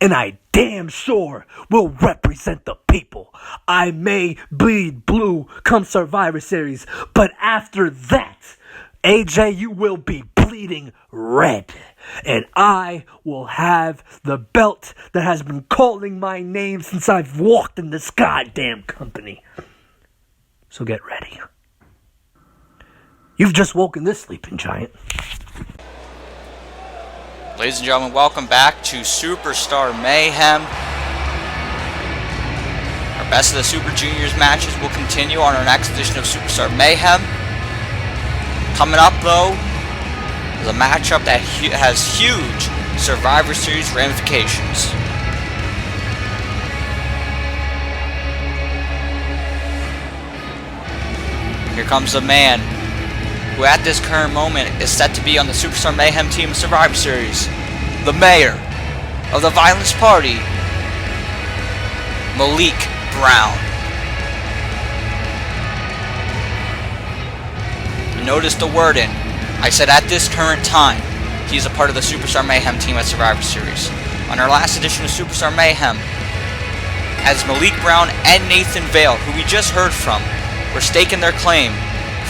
And I damn sure will represent the people. I may bleed blue come Survivor Series, but after that, AJ, you will be bleeding red. And I will have the belt that has been calling my name since I've walked in this goddamn company. So get ready. You've just woken this sleeping giant. Ladies and gentlemen, welcome back to Superstar Mayhem. Our Best of the Super Juniors matches will continue on our next edition of Superstar Mayhem. Coming up, though, is a matchup that has huge Survivor Series ramifications. Here comes the man who at this current moment is set to be on the Superstar Mayhem team of Survivor Series. The mayor of the Violence Party, Malik Brown. Notice the wording. I said at this current time, he's a part of the Superstar Mayhem team at Survivor Series. On our last edition of Superstar Mayhem, as Malik Brown and Nathan Vale, who we just heard from, were staking their claim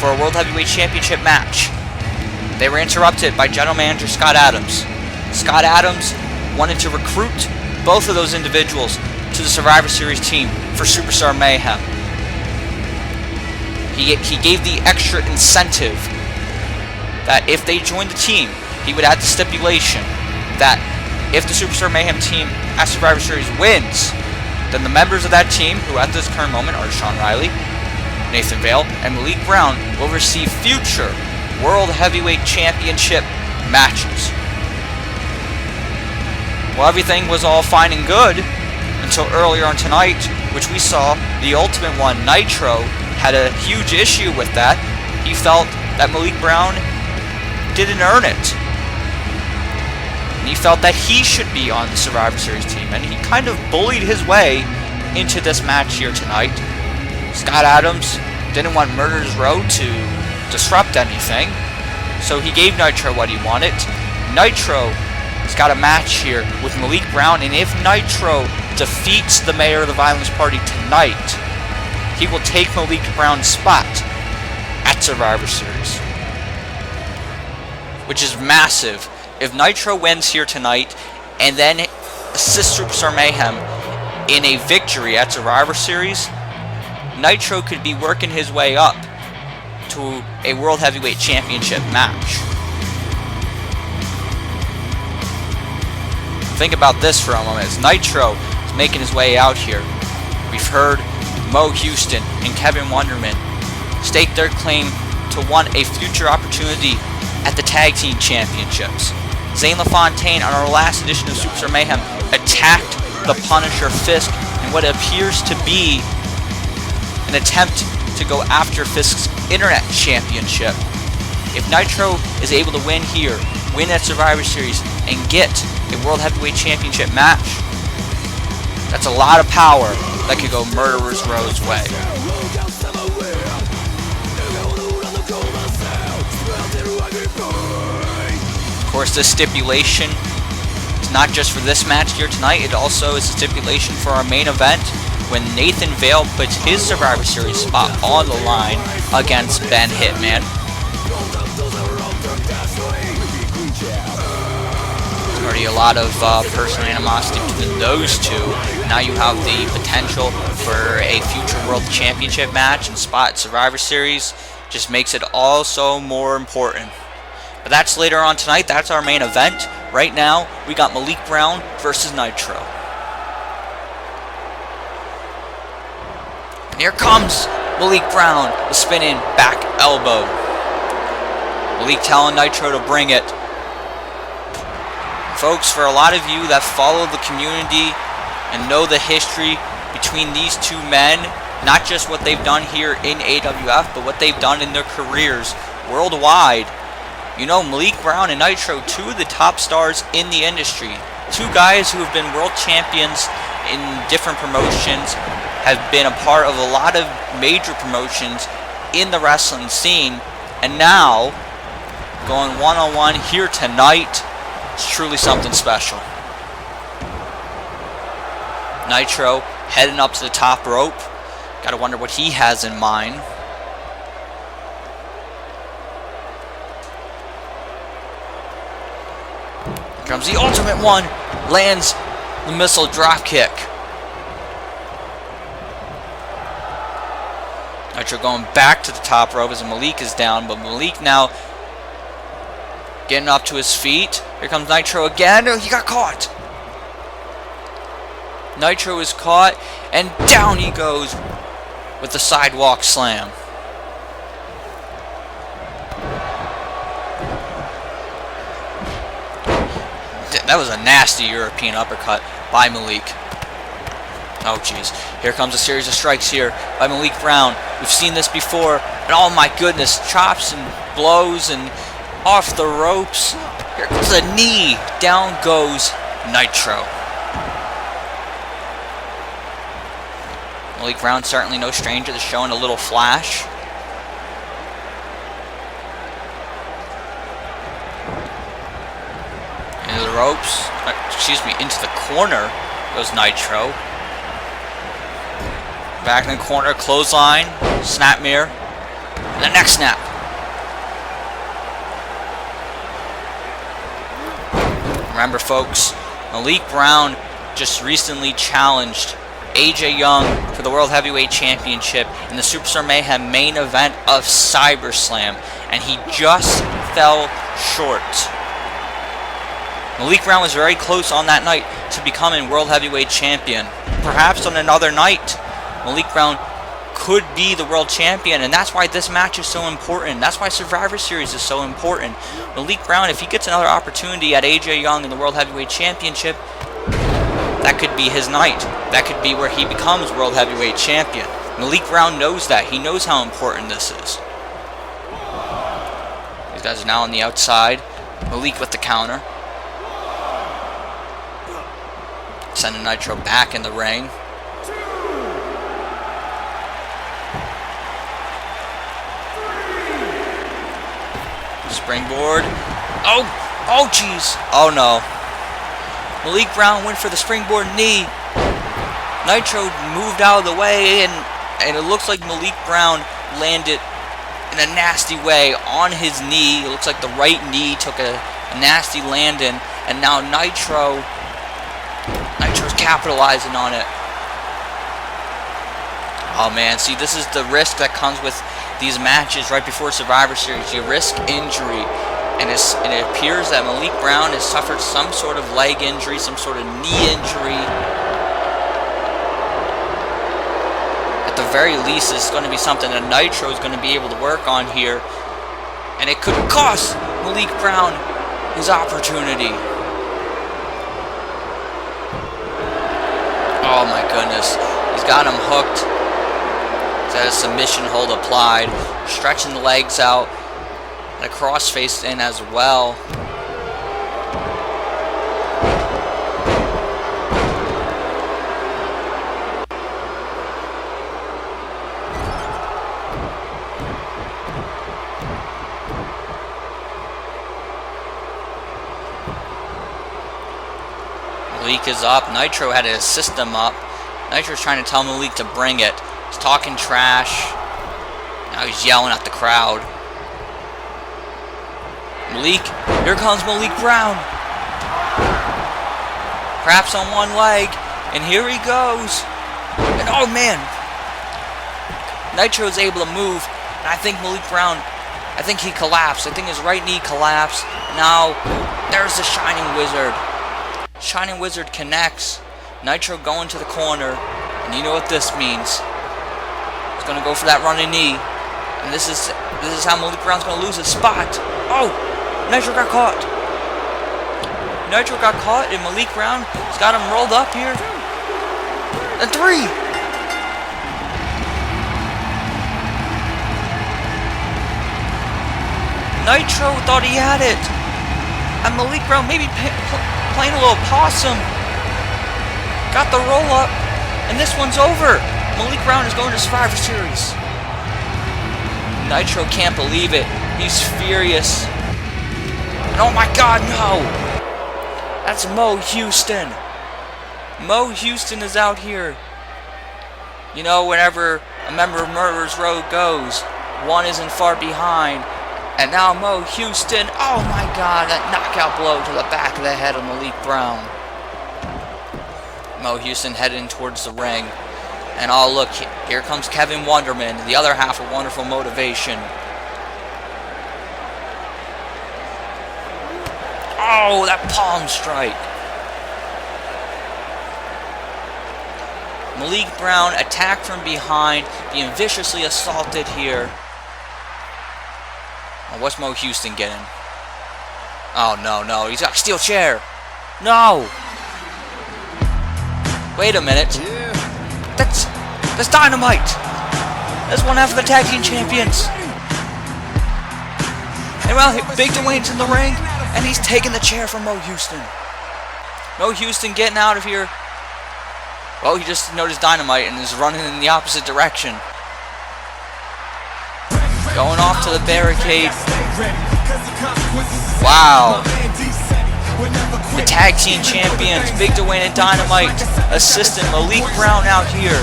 for a World Heavyweight Championship match, they were interrupted by General Manager Scott Adams. Scott Adams wanted to recruit both of those individuals to the Survivor Series team for Superstar Mayhem. He gave the extra incentive that if they joined the team, he would add the stipulation that if the Superstar Mayhem team at Survivor Series wins, then the members of that team, who at this current moment are Sean Riley, Nathan Vale, and Malik Brown, will receive future World Heavyweight Championship matches. Well, everything was all fine and good until earlier on tonight, which we saw the Ultimate One, Nitro, had a huge issue with that. He felt that Malik Brown didn't earn it. And he felt that he should be on the Survivor Series team, and he kind of bullied his way into this match here tonight. Scott Adams didn't want Murderers Row to disrupt anything, so he gave Nitro what he wanted. Nitro has got a match here with Malik Brown, and if Nitro defeats the mayor of the Violence Party tonight, he will take Malik Brown's spot at Survivor Series, which is massive. If Nitro wins here tonight and then assists Superstar Mayhem in a victory at Survivor Series, Nitro could be working his way up to a World Heavyweight Championship match. Think about this for a moment. As Nitro is making his way out here, we've heard Mo Houston and Kevin Wonderman stake their claim to win a future opportunity at the Tag Team Championships. Zane LaFontain, on our last edition of Superstar Mayhem, attacked the Punisher Fisk in what appears to be an attempt to go after Fisk's Internet Championship. If Nitro is able to win here, win at Survivor Series, and get a World Heavyweight Championship match, that's a lot of power that could go Murderers Row's way. Of course, this stipulation is not just for this match here tonight, it also is a stipulation for our main event when Nathan Vale puts his Survivor Series spot on the line against Ben Hitman. There's already a lot of personal animosity between those two. Now you have the potential for a future World Championship match and spot at Survivor Series. Just makes it all so more important. But that's later on tonight. That's our main event. Right now, we got Malik Brown versus Nitro. And here comes Malik Brown, the spinning back elbow. Malik telling Nitro to bring it. Folks, for a lot of you that follow the community and know the history between these two men, not just what they've done here in AWF, but what they've done in their careers worldwide, you know Malik Brown and Nitro, two of the top stars in the industry. Two guys who have been world champions in different promotions, have been a part of a lot of major promotions in the wrestling scene, and now going one-on-one here tonight is truly something special. Nitro heading up to the top rope. Gotta wonder what he has in mind. Here comes the ultimate one. Lands the missile drop kick. Nitro going back to the top rope as Malik is down, but Malik now getting up to his feet. Here comes Nitro again. Oh, he got caught. Nitro is caught, and down he goes with the sidewalk slam. That was a nasty European uppercut by Malik. Oh, jeez. Here comes a series of strikes here by Malik Brown. We've seen this before, and oh my goodness, chops and blows and off the ropes. Here comes a knee. Down goes Nitro. Malik Brown certainly no stranger to showing a little flash. Into the ropes. Excuse me, into the corner goes Nitro. Back in the corner, clothesline, snap mirror, and the next snap. Remember, folks, Malik Brown just recently challenged AJ Young for the World Heavyweight Championship in the Superstar Mayhem main event of SummerSlam, and he just fell short. Malik Brown was very close on that night to becoming World Heavyweight Champion. Perhaps on another night, Malik Brown could be the world champion, and that's why this match is so important. That's why Survivor Series is so important. Malik Brown, if he gets another opportunity at AJ Young in the World Heavyweight Championship, that could be his night. That could be where he becomes World Heavyweight Champion. Malik Brown knows that. He knows how important this is. These guys are now on the outside. Malik with the counter. Sending Nitro back in the ring. Springboard. Oh jeez. Oh no. Malik Brown went for the springboard knee. Nitro moved out of the way, and it looks like Malik Brown landed in a nasty way on his knee. It looks like the right knee took a nasty landing, and now Nitro's capitalizing on it. Oh man, see, this is the risk that comes with these matches right before Survivor Series. You risk injury, and it appears that Malik Brown has suffered some sort of leg injury, some sort of knee injury. At the very least, it's going to be something that Nitro is going to be able to work on here, and it could cost Malik Brown his opportunity. Oh my goodness, he's got him hooked. He's got a submission hold applied, stretching the legs out, and a crossface in as well. Malik is up. Nitro had to assist him up. Nitro's trying to tell Malik to bring it. He's talking trash. Now he's yelling at the crowd. Malik, here comes Malik Brown. Perhaps on one leg, and here he goes. And oh man, Nitro is able to move, and I think Malik Brown, I think he collapsed. I think his right knee collapsed. Now, there's the Shining Wizard. Shining Wizard connects. Nitro going to the corner, and you know what this means. He's gonna go for that running knee, and this is how Malik Brown's gonna lose his spot. Oh, Nitro got caught. Nitro got caught, and Malik Brown has got him rolled up here. And 3. Nitro thought he had it, and Malik Brown maybe playing a little possum. Got the roll up, and this one's over. Malik Brown is going to Survivor Series. Nitro can't believe it. He's furious. And oh my God, no! That's Mo Houston. Mo Houston is out here. You know, whenever a member of Murderers Row goes, one isn't far behind. And now Mo Houston. Oh my God, that knockout blow to the back of the head of Malik Brown. Mo Houston heading towards the ring. And oh look, here comes Kevin Wonderman, the other half of Wonderful Motivation. Oh, that palm strike. Malik Brown attacked from behind, being viciously assaulted here. Oh, what's Mo Houston getting? Oh, no, he's got a steel chair. No! Wait a minute. That's Dynamite. That's one half of the tag team champions. And well, Big Dwayne's in the ring, and he's taking the chair from Mo Houston. Mo Houston getting out of here. Well, he just noticed Dynamite and is running in the opposite direction. Going off to the barricade. Wow. The tag team champions, Big Dwayne and Dynamite, assisting Malik Brown out here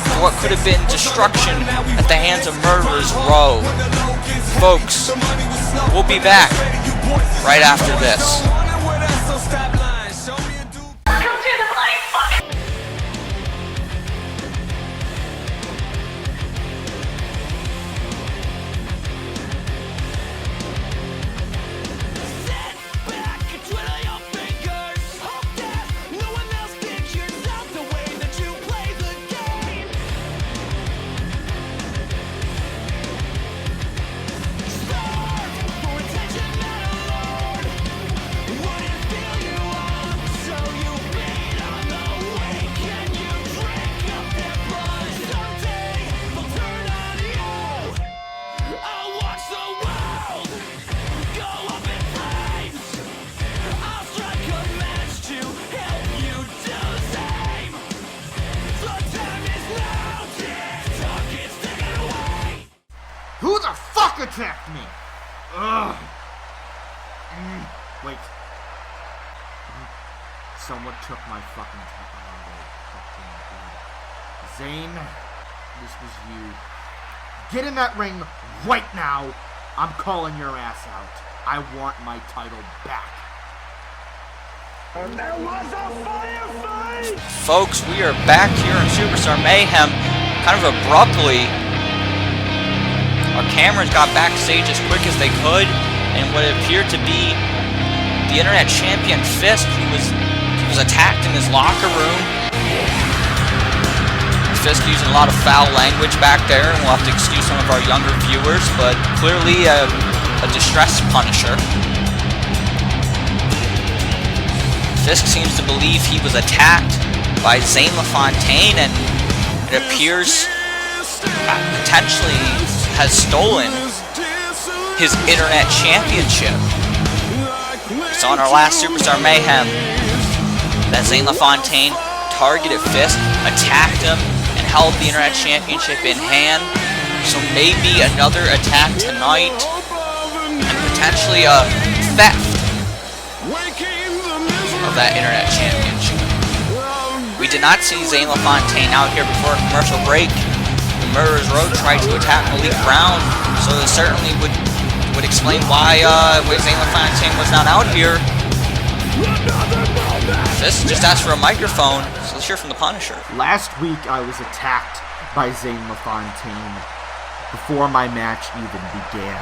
for what could have been destruction at the hands of Murderers Row. Folks, we'll be back right after this. Who the fuck attacked me? Ugh. Wait. Someone took my fucking Zane, this was you. Get in that ring right now. I'm calling your ass out. I want my title back. And there was a firefight! Folks, we are back here in Superstar Mayhem, kind of abruptly. Our cameras got backstage as quick as they could, and what appeared to be the internet champion Fisk, who was attacked in his locker room. Fisk using a lot of foul language back there, and we'll have to excuse some of our younger viewers, but clearly a distress punisher. Fisk seems to believe he was attacked by Zane LaFontain, and it appears potentially has stolen his internet championship. So on our last Superstar Mayhem, that Zane LaFontain targeted Fisk, attacked him, and held the internet championship in hand. So maybe another attack tonight, and potentially a theft of that internet championship. We did not see Zane LaFontain out here before a commercial break. The Murderers Row tried to attack Malik Brown, so this certainly would explain why Zane LaFontain was not out here. Fisk just asked for a microphone, so let's hear from the Punisher. Last week I was attacked by Zane LaFontain before my match even began.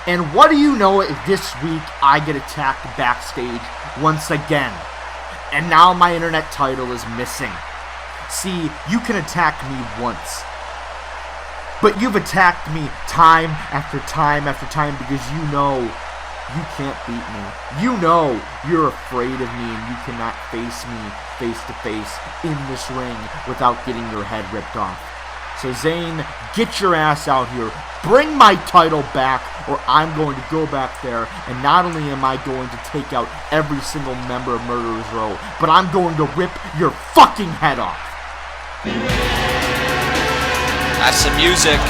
And what do you know, this week I get attacked backstage once again. And now my internet title is missing. See, you can attack me once, but you've attacked me time after time after time because you know you can't beat me. You know you're afraid of me and you cannot face me face to face in this ring without getting your head ripped off. So Zane, get your ass out here. Bring my title back, or I'm going to go back there, and not only am I going to take out every single member of Murderers Row, but I'm going to rip your fucking head off. That's the music.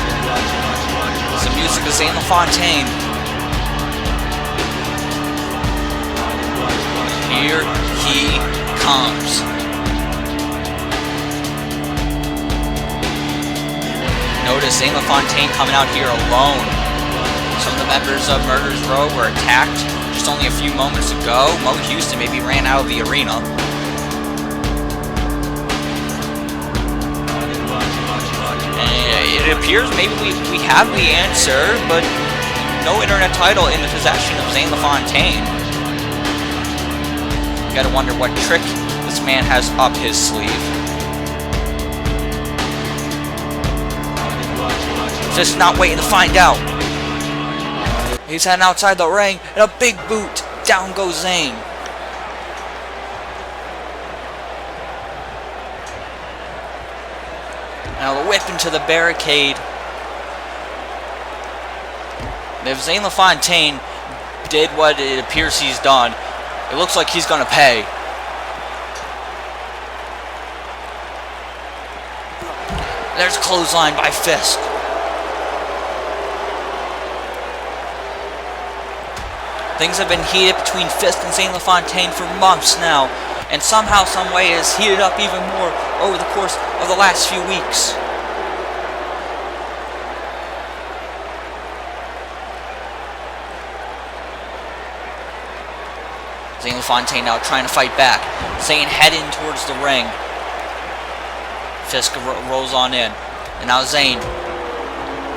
It's the music of Zane LaFontain. Here he comes. Notice Zane LaFontain coming out here alone. Some of the members of Murder's Row were attacked just only a few moments ago. Mo Houston maybe ran out of the arena. And it appears maybe we have the answer, but no internet title in the possession of Zane LaFontain. You gotta wonder what trick this man has up his sleeve. Just not waiting to find out. He's heading outside the ring, and a big boot. Down goes Zane. Now the whip into the barricade. If Zane LaFontain did what it appears he's done, it looks like he's going to pay. There's a clothesline by Fisk. Things have been heated between Fisk and Zane LaFontain for months now, and somehow, someway, it has heated up even more over the course of the last few weeks. Zane LaFontain now trying to fight back. Zane heading towards the ring. Fisk rolls on in. And now Zane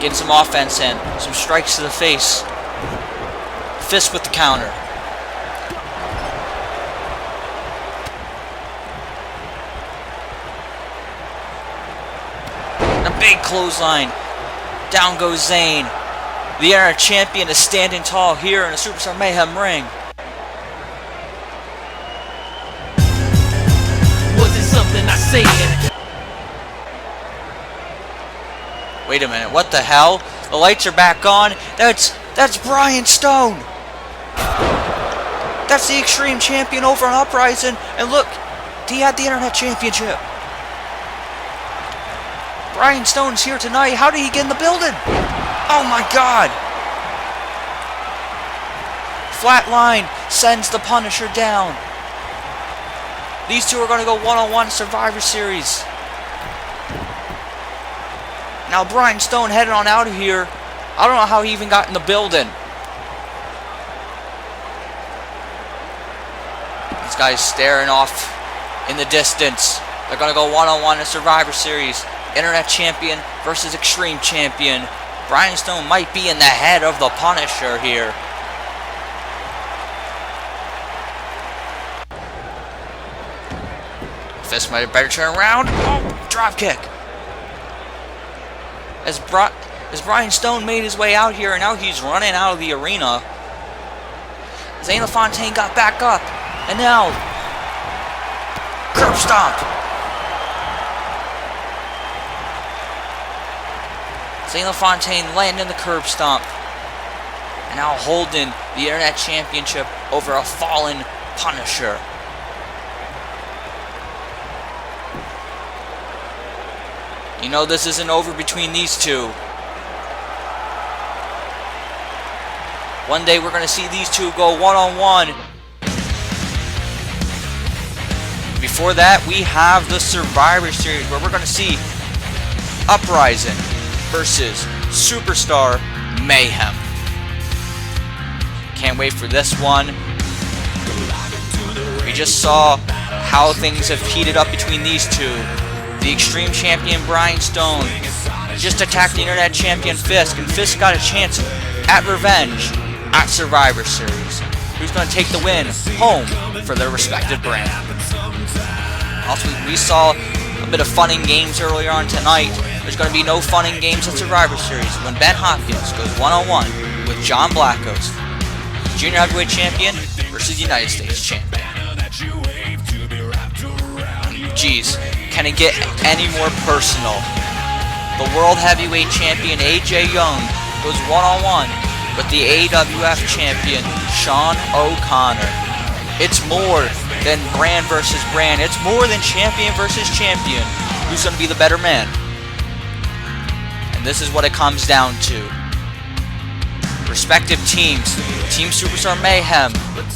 getting some offense in. Some strikes to the face. Fisk with the counter. And a big clothesline. Down goes Zane. The Internet Champion is standing tall here in the Superstar Mayhem ring. Something I said. Wait a minute, what the hell? The lights are back on. That's Brian Stone. That's the Extreme Champion over on Uprising. And look, he had the Internet Championship. Brian Stone's here tonight. How did he get in the building? Oh my God. Flatline sends the Punisher down. These two are going to go one-on-one Survivor Series. Now Brian Stone headed on out of here. I don't know how he even got in the building. These guys staring off in the distance. They're going to go one-on-one in Survivor Series. Internet Champion versus Extreme Champion. Brian Stone might be in the head of the Punisher here. Fisk might have better turn around. Oh, drop kick. As Brian Stone made his way out here, and now he's running out of the arena. Zane LaFontain got back up, and now curb stomp. Zane LaFontain landing the curb stomp, and now holding the Internet Championship over a fallen Punisher. You know this isn't over between these two. One day we're going to see these two go one-on-one. Before that, we have the Survivor Series where we're going to see Uprising versus Superstar Mayhem. Can't wait for this one. We just saw how things have heated up between these two. The Extreme Champion Brian Stone just attacked the Internet Champion Fisk, and Fisk got a chance at revenge at Survivor Series. Who's going to take the win home for their respective brand? Also, we saw a bit of fun and games earlier on tonight. There's going to be no fun and games at Survivor Series when Ben Hopkins goes one-on-one with John Blackos, Junior Heavyweight Champion versus United States Champion. Jeez. Can it get any more personal? The World Heavyweight Champion AJ Young goes one-on-one with the AWF Champion Shawn O'Connor. It's more than brand versus brand. It's more than champion versus champion. Who's going to be the better man? And this is what it comes down to. Respective teams. Team Superstar Mayhem,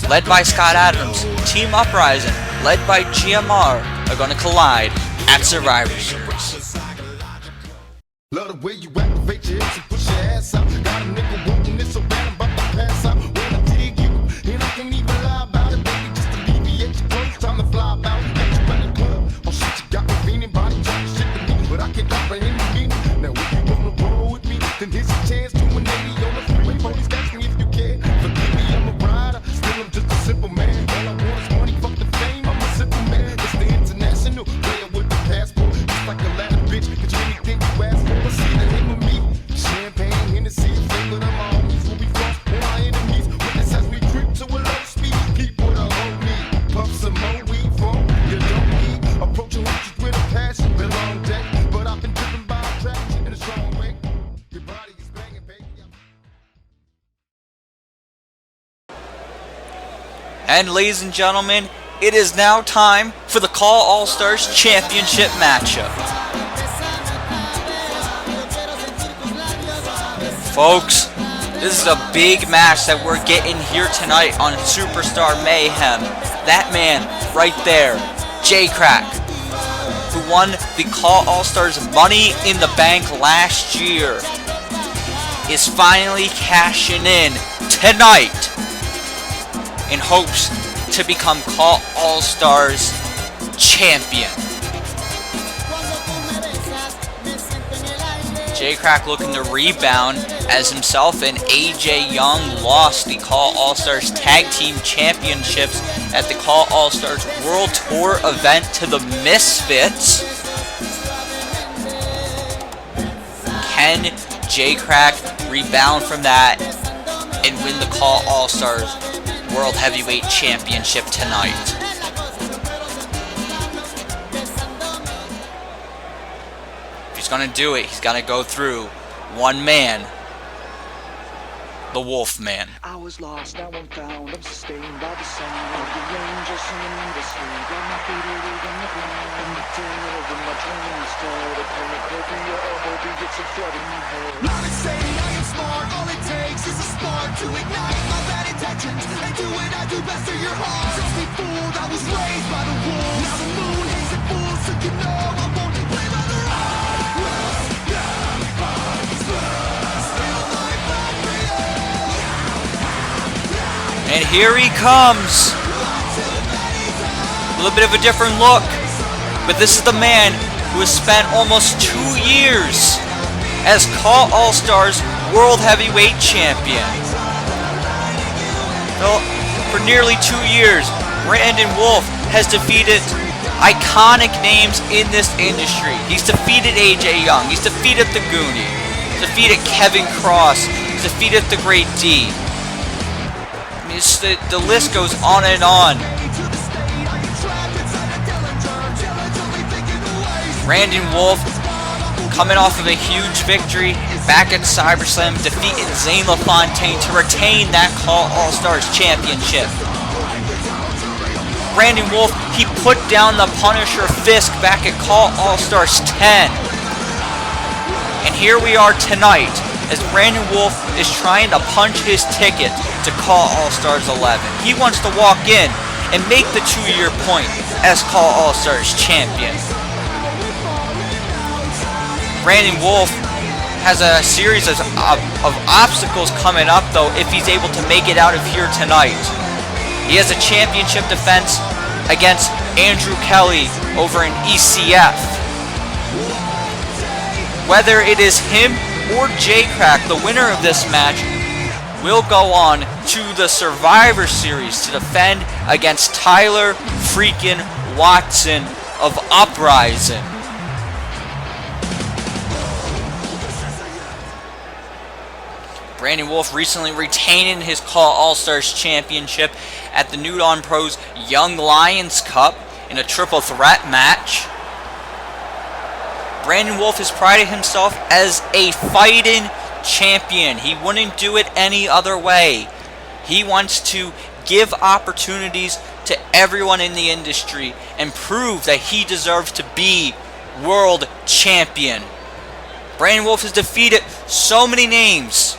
led by Scott Adams. Team Uprising, led by GMR, are going to collide at Survivor Series. Love the way you activate your hips and push your ass out. Got a nigga wanting this, so And ladies and gentlemen, it is now time for the Call All-Stars Championship matchup. Folks, this is a big match that we're getting here tonight on Superstar Mayhem. That man right there, J-Crack, who won the Call All-Stars Money in the Bank last year, is finally cashing in tonight in hopes to become Call All-Stars champion. J-Crack looking to rebound as himself and AJ Young lost the Call All-Stars Tag Team Championships at the Call All-Stars World Tour event to the Misfits. Can J-Crack rebound from that and win the Call All-Stars World Heavyweight Championship tonight? If he's gonna do it, he's gonna go through one man, the Wolf Man. I was lost, now I'm found. I'm sustained by the sound of the angels singing in the street. Got my feet rooted in the ground. I'm the dead over my dreams. Tired of cornucopia, I hope he gets a flood in my head. Not to say I am smart, all it takes is a spark to ignite my bad intentions. And do what I do best to your heart. Since we fooled, I was raised by the wolves. Now the moon hates it fools, so you know I won't play by the rules. And here he comes. A little bit of a different look. But this is the man who has spent almost 2 years as Call All-Stars World Heavyweight Champion. So, for nearly 2 years, Brandon Wolfe has defeated iconic names in this industry. He's defeated AJ Young. He's defeated the Goonie. He's defeated Kevin Cross. He's defeated the Great D. The list goes on and on. Brandon Wolfe coming off of a huge victory back at SiberSlam, defeating Zane LaFontain to retain that Call All-Stars championship. Brandon Wolfe, he put down the Punisher Fisk back at Call All-Stars 10. And here we are tonight, as Brandon Wolfe is trying to punch his ticket to Call All-Stars 11. He wants to walk in and make the 2-year point as Call All-Stars champion. Brandon Wolfe has a series of obstacles coming up, though, if he's able to make it out of here tonight. He has a championship defense against Andrew Kelly over in ECF. Whether it is him or J-Crack, the winner of this match, will go on to the Survivor Series to defend against Tyler freaking Watson of Uprising. Brandon Wolfe recently retaining his Call All-Stars championship at the New Dawn Pros Young Lions Cup in a triple threat match. Brandon Wolfe has prided himself as a fighting champion. He wouldn't do it any other way. He wants to give opportunities to everyone in the industry and prove that he deserves to be world champion. Brandon Wolfe has defeated so many names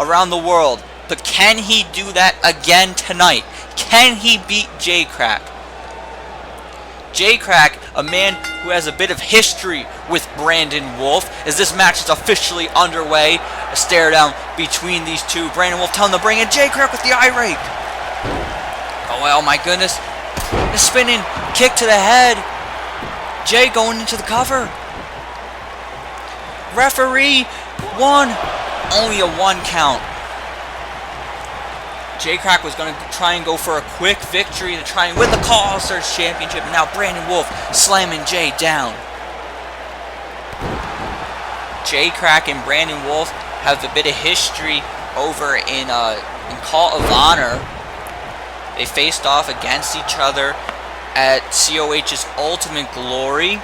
around the world, but can he do that again tonight? Can he beat J-Crack? J-Crack, a man who has a bit of history with Brandon Wolfe, as this match is officially underway. A stare down between these two. Brandon Wolfe telling him to bring in J-Crack with the eye rake. Oh my goodness. The spinning kick to the head. Jay going into the cover. Referee, 1. Only a 1 count. J-Crack was going to try and go for a quick victory to try and win the Call All-Stars Championship. And now Brandon Wolfe slamming Jay down. J-Crack and Brandon Wolfe have a bit of history over in Call of Honor. They faced off against each other at COH's Ultimate Glory.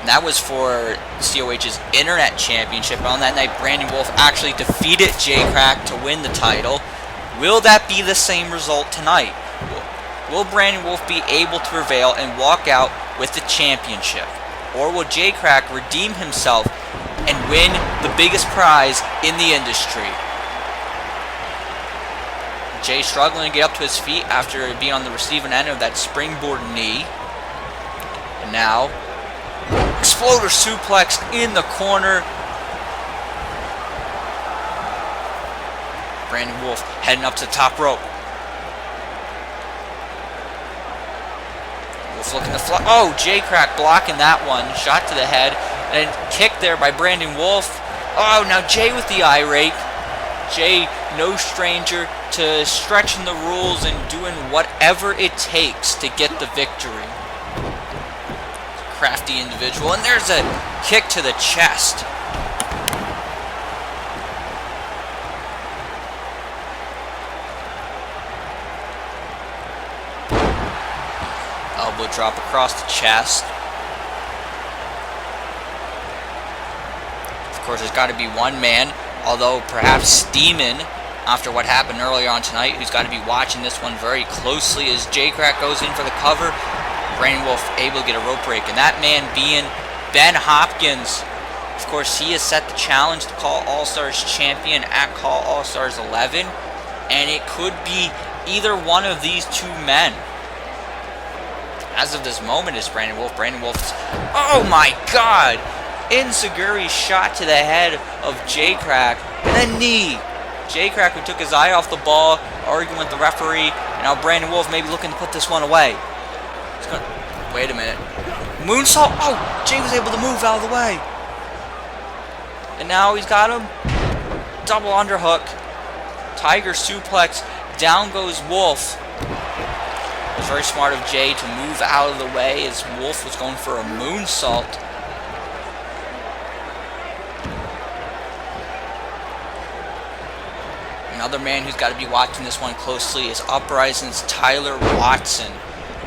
And that was for COH's Internet Championship. On that night, Brandon Wolfe actually defeated J-Crack to win the title. Will that be the same result tonight? Will Brandon Wolfe be able to prevail and walk out with the championship? Or will J-Crack redeem himself and win the biggest prize in the industry? Jay struggling to get up to his feet after being on the receiving end of that springboard knee. And now, exploder suplex in the corner. Brandon Wolfe heading up to the top rope. Wolfe looking to fly. Oh, J-Crack blocking that one. Shot to the head. And kicked there by Brandon Wolfe. Oh, now Jay with the eye rake. Jay, no stranger to stretching the rules and doing whatever it takes to get the victory. Crafty individual. And there's a kick to the chest. Elbow drop across the chest. Of course, there's got to be one man, although perhaps steaming after what happened earlier on tonight, who's got to be watching this one very closely as J-Crack goes in for the cover. Brandon Wolfe able to get a rope break, and that man being Ben Hopkins. Of course, he has set the challenge to Call All-Stars champion at Call All-Stars 11, and it could be either one of these two men. As of this moment, is Brandon Wolfe. Brandon Wolfe's, oh my God! Enziguri's shot to the head of J-Crack, and then knee. J-Crack, who took his eye off the ball, arguing with the referee, and now Brandon Wolfe maybe looking to put this one away. Wait a minute. Moonsault. Oh, Jay was able to move out of the way. And now he's got him. Double underhook. Tiger suplex. Down goes Wolfe. It was very smart of Jay to move out of the way as Wolfe was going for a moonsault. Another man who's got to be watching this one closely is Uprising's Tyler Watson.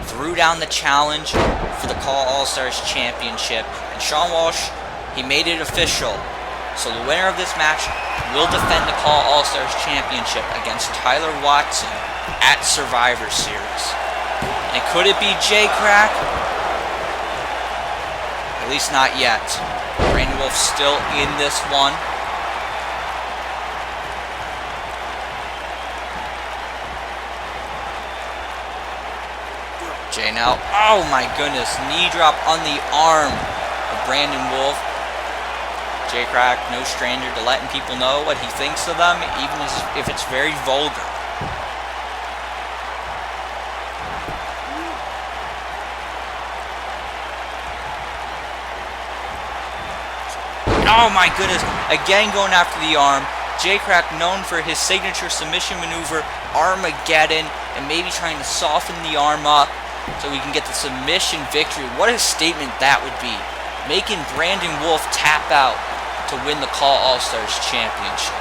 Threw down the challenge for the Call All-Stars Championship. And Shawn Walsh, he made it official. So the winner of this match will defend the Call All-Stars Championship against Tyler Watson at Survivor Series. And could it be J-Crack? At least not yet. Brandon Wolfe still in this one. Jay now, oh my goodness, knee drop on the arm of Brandon Wolfe. J-Crack, no stranger to letting people know what he thinks of them, even if it's very vulgar. Oh my goodness, again going after the arm. J-Crack known for his signature submission maneuver, Armageddon, and maybe trying to soften the arm up so we can get the submission victory. What a statement that would be. Making Brandon Wolfe tap out to win the Call All-Stars Championship.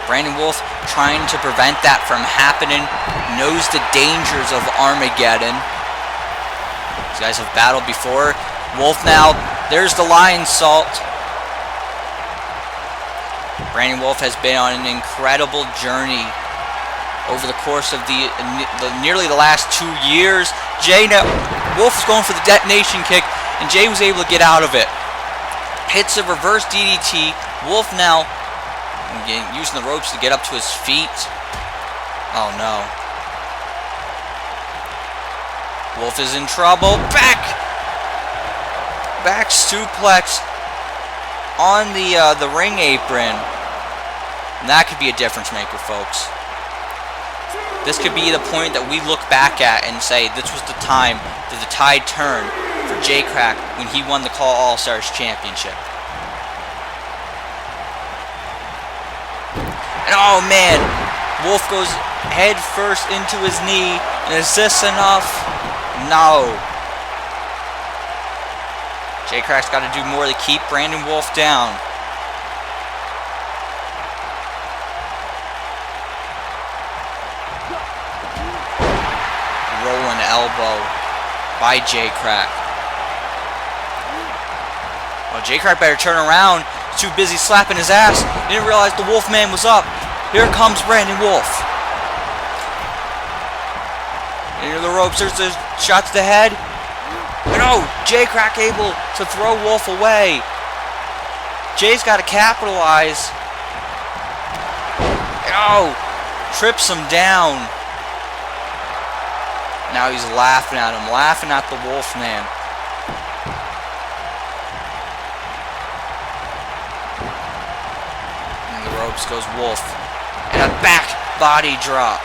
Brandon Wolfe trying to prevent that from happening. Knows the dangers of Armageddon. These guys have battled before. Wolfe now, there's the lion salt. Brandon Wolfe has been on an incredible journey over the course of nearly the last 2 years. Wolfe was going for the detonation kick, and Jay was able to get out of it. Hits a reverse DDT. Wolfe now using the ropes to get up to his feet. Oh no. Wolfe is in trouble. Back suplex on the ring apron. And that could be a difference maker, folks. This could be the point that we look back at and say this was the time that the tide turned for J-Crack when he won the Call All-Stars Championship. And oh man, Wolfe goes head first into his knee. And is this enough? No. J-Crack's got to do more to keep Brandon Wolfe down. Rolling elbow by J-Crack. Well, J-Crack better turn around Too busy slapping his ass. Didn't realize the Wolfman was up. Here comes Brandon Wolfe. Into the ropes. There's a shot to the head. No, J-Crack able to throw Wolfe away. Jay's got to capitalize. No, trips him down. Now he's laughing at him, laughing at the Wolfman. And the ropes goes Wolfe. And a back body drop.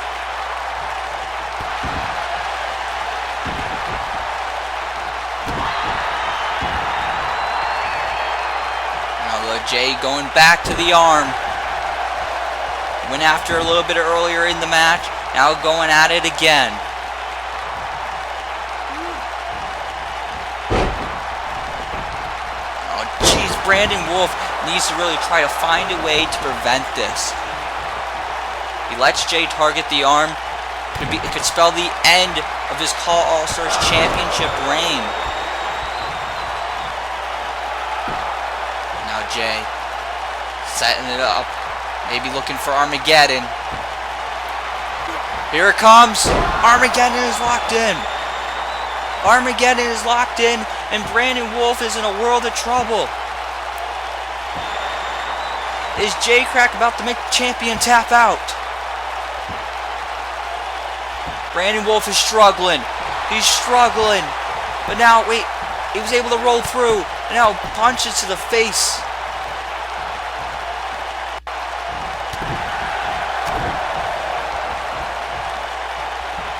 Jay going back to the arm. Went after a little bit earlier in the match. Now going at it again. Oh, jeez. Brandon Wolfe needs to really try to find a way to prevent this. He lets Jay target the arm. It could spell the end of his Call All-Stars Championship reign. Jay setting it up, maybe looking for Armageddon. Here it comes. Armageddon is locked in. Armageddon is locked in, and Brandon Wolfe is in a world of trouble. Is J-Crack about to make the champion tap out? Brandon Wolfe is struggling. He's struggling. But now, wait, he was able to roll through, and now punches to the face.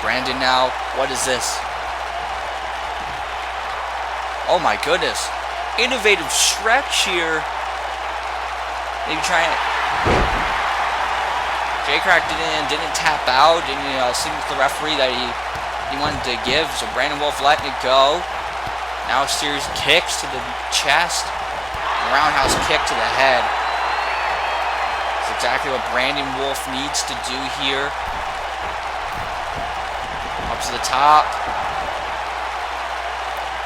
Brandon now, what is this? Oh my goodness. Innovative stretch here. Maybe trying it. J-Crack didn't tap out, didn't signal to the referee that he wanted to give, so Brandon Wolfe letting it go. Now a series of kicks to the chest. A roundhouse kick to the head. That's exactly what Brandon Wolfe needs to do here. Up to the top.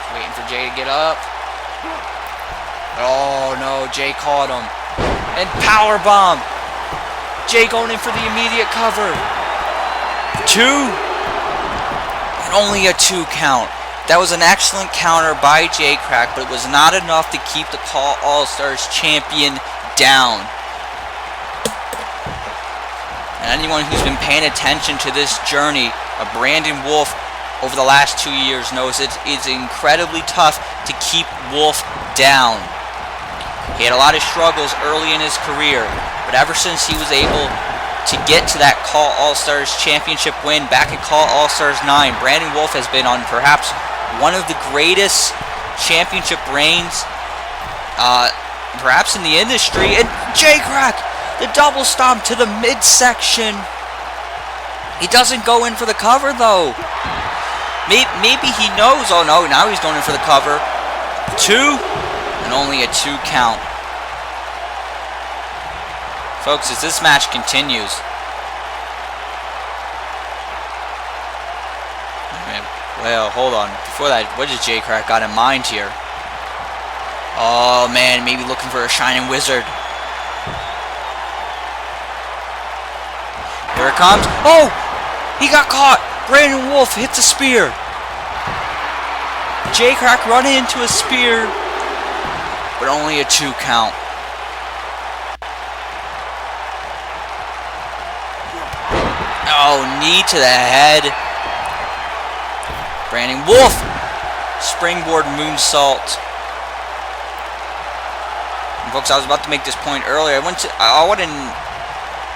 Just waiting for Jay to get up. Oh no, Jay caught him. And power bomb. Jay going in for the immediate cover. 2. And only a 2 count. That was an excellent counter by J-Crack, but it was not enough to keep the Call All-Stars champion down. And anyone who's been paying attention to this journey of Brandon Wolfe over the last 2 years knows it's incredibly tough to keep Wolfe down. He had a lot of struggles early in his career, but ever since he was able to get to that Call All-Stars championship win back at Call All-Stars 9, Brandon Wolfe has been on perhaps one of the greatest championship reigns perhaps in the industry. And J-Crack, the double stomp to the midsection. He doesn't go in for the cover though. Maybe he knows. Oh no, now he's going in for the cover. 2, and only a 2 count. Folks, as this match continues, well, hold on. Before that, what does J-Crack got in mind here? Oh man, maybe looking for a Shining Wizard. Here it comes. Oh! He got caught! Brandon Wolfe hits a spear. J-Crack running into a spear, but only a 2 count. Oh, knee to the head. Brandon Wolfe, springboard moonsault. And folks, I was about to make this point earlier. I wanted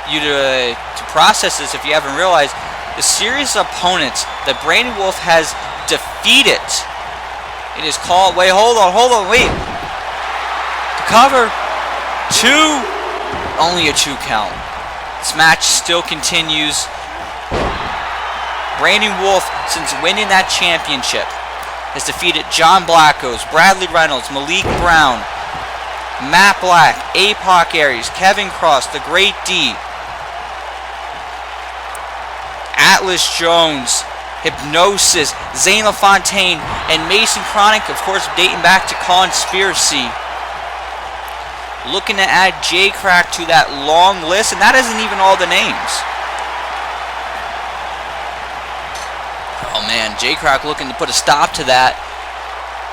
you to process this if you haven't realized. The serious opponents that Brandon Wolfe has defeated in his call. Wait, hold on, wait. The cover. 2, only a 2 count. This match still continues. Brandon Wolfe, since winning that championship, has defeated John Blackos, Bradley Reynolds, Malik Brown, Matt Black, APOC Aries, Kevin Cross, The Great D, Atlas Jones, Hypnosis, Zane LaFontain, and Mason Chronic, of course, dating back to Conspiracy. looking to add J-Crack to that long list, and that isn't even all the names. Oh man, J-Crack looking to put a stop to that.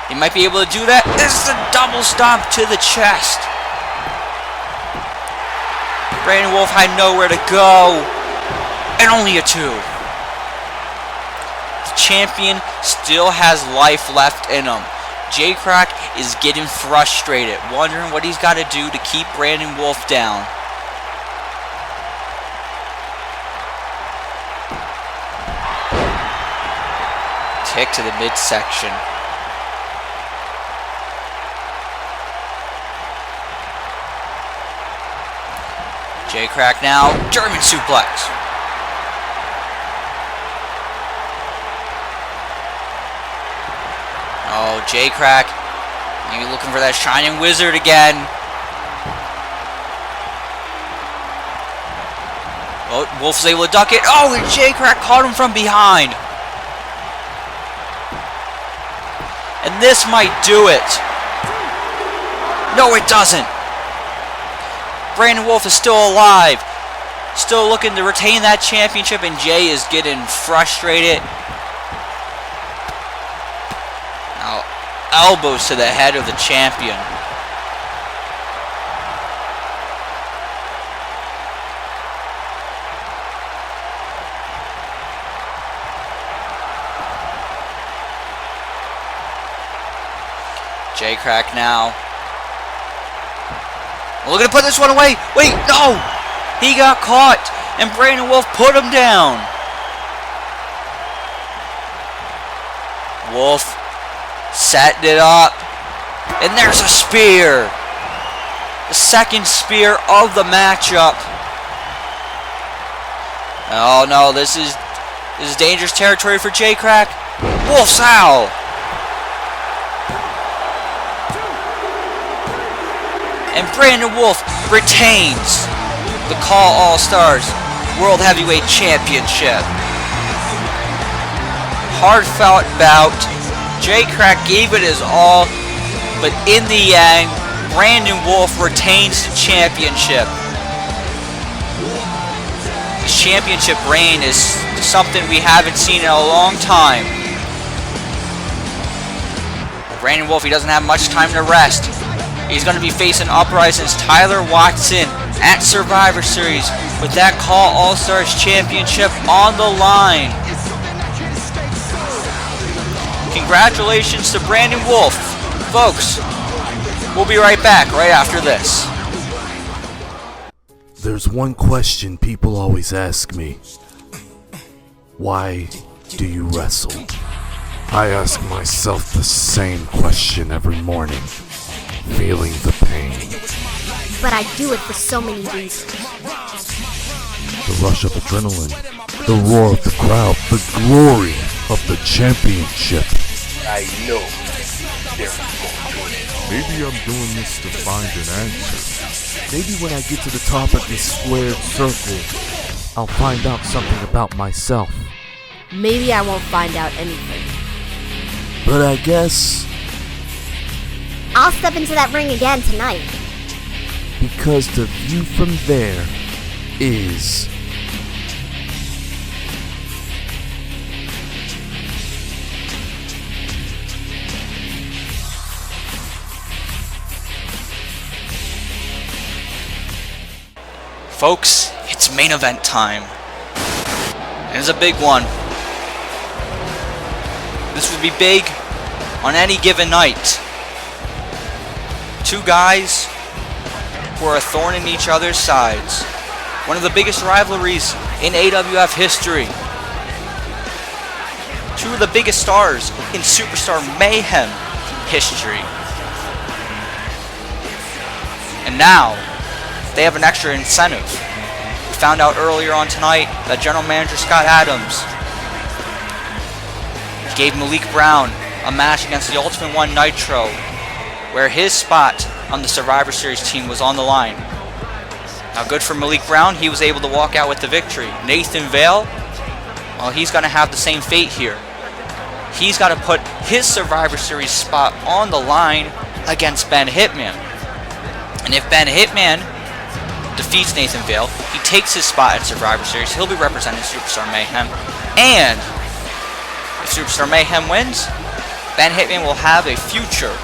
He might be able to do that. This is a double stomp to the chest. Brandon Wolfe had nowhere to go, and only a 2. The champion still has life left in him. J-Crack is getting frustrated, wondering what he's got to do to keep Brandon Wolfe down. Kick to the midsection. J-Crack now, German suplex. Oh, J-Crack, maybe looking for that Shining Wizard again. Oh, Wolfe's able to duck it. Oh, and J-Crack caught him from behind. And this might do it. No, it doesn't. Brandon Wolfe is still alive. Still looking to retain that championship, and Jay is getting frustrated. Now, elbows to the head of the champion. J-Crack now. We're looking to put this one away. Wait, no! He got caught, and Brandon Wolfe put him down. Wolfe setting it up, and there's a spear. The second spear of the matchup. Oh no, this is dangerous territory for J-Crack. Wolfe's out. And Brandon Wolfe retains the Call All-Stars World Heavyweight Championship. Hard-fought bout. J-Crack gave it his all, but in the end, Brandon Wolfe retains the championship. The championship reign is something we haven't seen in a long time. Brandon Wolfe, he doesn't have much time to rest. He's going to be facing Uprising's Tyler Watson at Survivor Series with that Call All-Stars Championship on the line. Congratulations to Brandon Wolfe. Folks, we'll be right back right after this. There's one question people always ask me. Why do you wrestle? I ask myself the same question every morning. Feeling the pain. But I do it for so many reasons. The rush of adrenaline, the roar of the crowd, the glory of the championship. I know there's more to it. Maybe I'm doing this to find an answer. Maybe when I get to the top of this squared circle, I'll find out something about myself. Maybe I won't find out anything. But I guess I'll step into that ring again tonight. Because the view from there is... Folks, it's main event time. And it's a big one. This would be big on any given night. Two guys who are a thorn in each other's sides. One of the biggest rivalries in AWF history. Two of the biggest stars in Superstar Mayhem history. And now, they have an extra incentive. We found out earlier on tonight that General Manager Scott Adams gave Malik Brown a match against the Ultimate One Nitro, where his spot on the Survivor Series team was on the line. Now good for Malik Brown, he was able to walk out with the victory. Nathan Vale, well, he's going to have the same fate here. He's got to put his Survivor Series spot on the line against Ben Hitman. And if Ben Hitman defeats Nathan Vale, he takes his spot at Survivor Series. He'll be representing Superstar Mayhem. And if Superstar Mayhem wins, Ben Hitman will have a future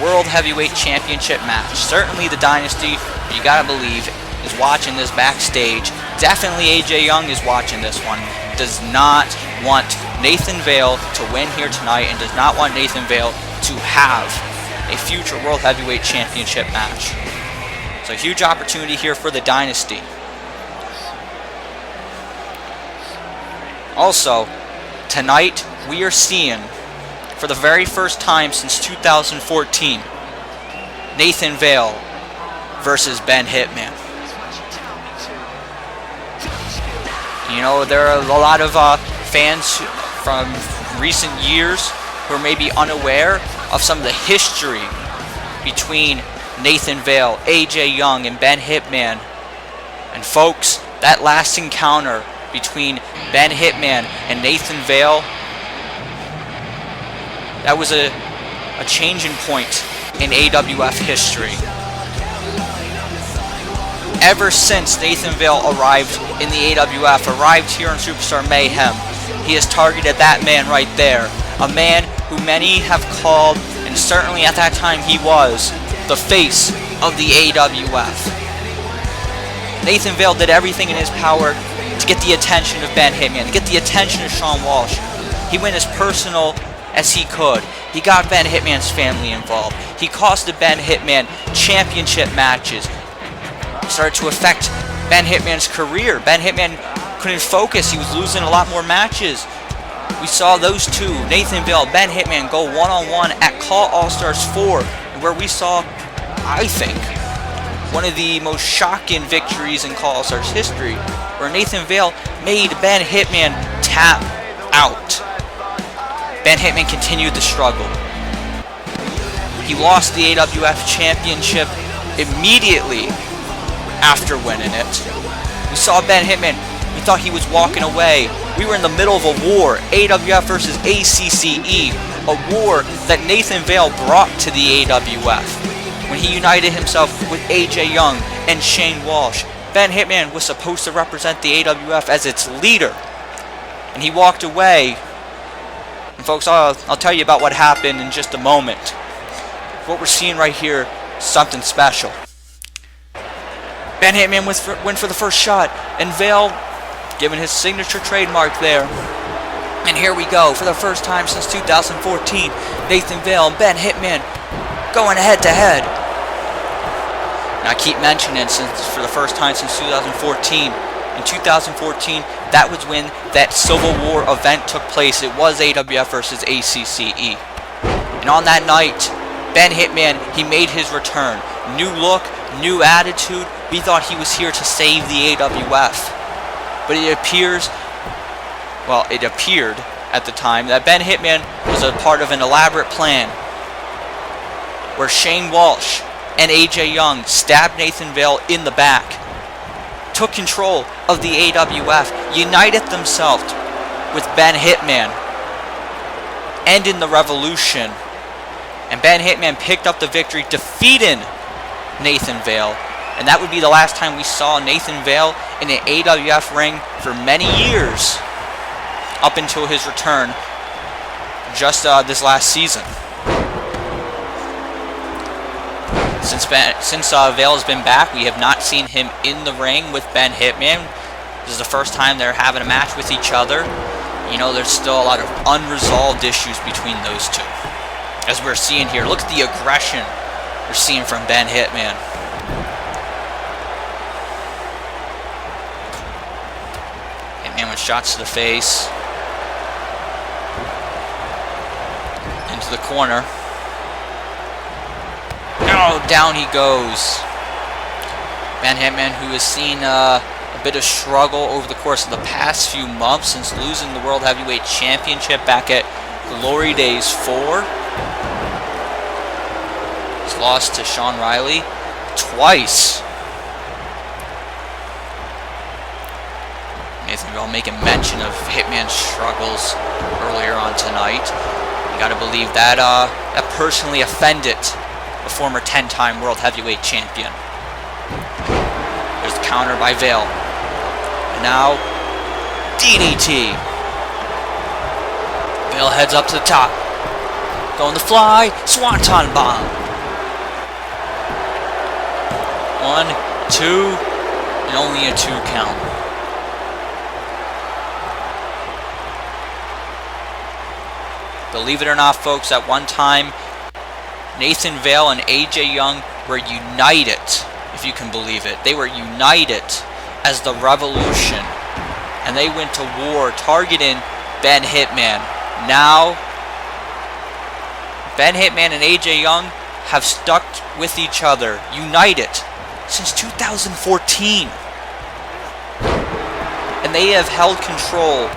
World Heavyweight Championship match. Certainly the Dynasty, you gotta believe, is watching this backstage. Definitely AJ Young is watching this one. Does not want Nathan Vale to win here tonight and does not want Nathan Vale to have a future World Heavyweight Championship match. So a huge opportunity here for the Dynasty. Also, tonight we are seeing, for the very first time since 2014, Nathan Vale versus Ben Hitman. You know, there are a lot of fans from recent years who are maybe unaware of some of the history between Nathan Vale, AJ Young, and Ben Hitman. And folks, that last encounter between Ben Hitman and Nathan Vale, that was a changing point in AWF history. Ever since Nathan Vale arrived in the AWF, arrived here in Superstar Mayhem, he has targeted that man right there. A man who many have called, and certainly at that time he was, the face of the AWF. Nathan Vale did everything in his power to get the attention of Ben Hitman, to get the attention of Shawn Walsh. He went as personal as he could. He got Ben Hitman's family involved. He costed Ben Hitman championship matches. It started to affect Ben Hitman's career. Ben Hitman couldn't focus. He was losing a lot more matches. We saw those two, Nathan Vale, Ben Hitman, go one-on-one at Call All-Stars 4, where we saw, I think, one of the most shocking victories in Call All-Stars history, where Nathan Vale made Ben Hitman tap out. Ben Hitman continued the struggle. He lost the AWF Championship immediately after winning it. We saw Ben Hitman. We thought he was walking away. We were in the middle of a war, AWF versus ACCE, a war that Nathan Vale brought to the AWF when he united himself with AJ Young and Shawn Walsh. Ben Hitman was supposed to represent the AWF as its leader, and he walked away. And folks, I'll tell you about what happened in just a moment. What we're seeing right here is something special. Ben Hitman went for the first shot, and Vale given his signature trademark there. And here we go, for the first time since 2014, Nathan Vale and Ben Hitman going head to head. And I keep mentioning since for the first time since 2014. In 2014, that was when that Civil War event took place. It was AWF versus ACCE. And on that night, Ben Hitman, he made his return. New look, new attitude. We thought he was here to save the AWF. But it appeared at the time that Ben Hitman was a part of an elaborate plan where Shawn Walsh and AJ Young stabbed Nathan Vale in the back, took control of the AWF, united themselves with Ben Hitman, ending the revolution, and Ben Hitman picked up the victory, defeating Nathan Vale. And that would be the last time we saw Nathan Vale in an AWF ring for many years, up until his return just this last season. Since Vale has been back, we have not seen him in the ring with Ben Hitman. This is the first time they're having a match with each other. You know, there's still a lot of unresolved issues between those two. As we're seeing here, look at the aggression we're seeing from Ben Hitman. Hitman with shots to the face. Into the corner. Oh, down he goes. Ben Hitman, who has seen a bit of struggle over the course of the past few months since losing the World Heavyweight Championship back at Glory Days 4. He's lost to Sean Riley twice. Nathan Vale making mention of Hitman's struggles earlier on tonight. You gotta believe that that personally offended the former 10-time World Heavyweight Champion. counter by Vale. And now, DDT. Vale heads up to the top. Going to fly. Swanton bomb. 1, 2, and only a 2 count. Believe it or not, folks, at one time, Nathan Vale and AJ Young were united, if you can believe it. They were united as the Revolution, and they went to war targeting Ben Hitman. Now, Ben Hitman and AJ Young have stuck with each other, united, since 2014. And they have held control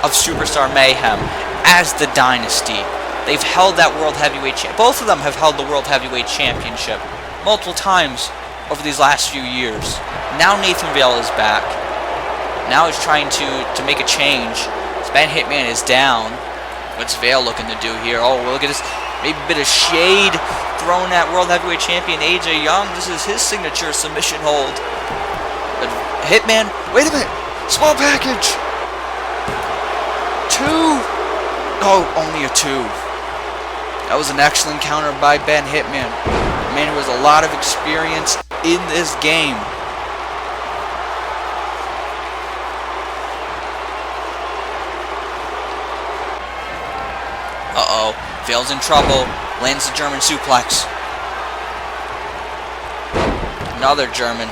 of Superstar Mayhem as the dynasty. They've held that World Heavyweight Championship. Both of them have held the World Heavyweight Championship multiple times over these last few years. Now Nathan Vale is back. Now he's trying to make a change. Ben Hitman is down. What's Vale looking to do here? Oh, look at this. Maybe a bit of shade thrown at World Heavyweight Champion AJ Young. This is his signature submission hold. But Hitman, wait a minute. Small package. 2. Oh, only a 2. That was an excellent counter by Ben Hitman. Man who has a lot of experience in this game. Uh-oh. Vale's in trouble. Lands the German suplex. Another German.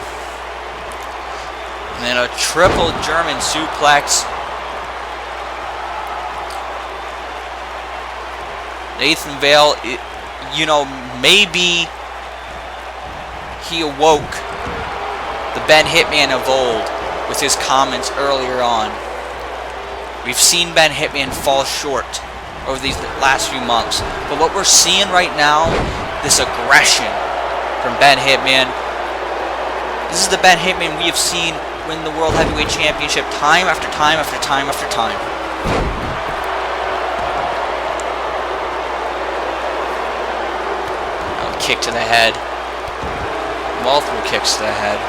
And then a triple German suplex. Nathan Vale, you know, maybe he awoke the Ben Hitman of old with his comments earlier on. We've seen Ben Hitman fall short over these last few months. But what we're seeing right now, this aggression from Ben Hitman, this is the Ben Hitman we have seen win the World Heavyweight Championship time after time after time after time. Kick to the head. Multiple kicks to the head.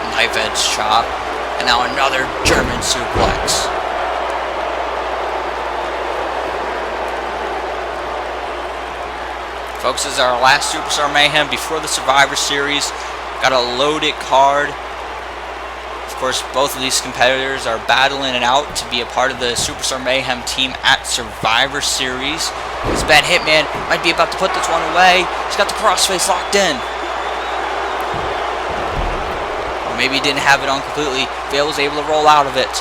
Knife edge chop. And now another German suplex. Folks, this is our last Superstar Mayhem before the Survivor Series. Got a loaded card. Of course, both of these competitors are battling it out to be a part of the Superstar Mayhem team at Survivor Series. This Ben Hitman might be about to put this one away. He's got the crossface locked in. Or maybe he didn't have it on completely. Vale was able to roll out of it.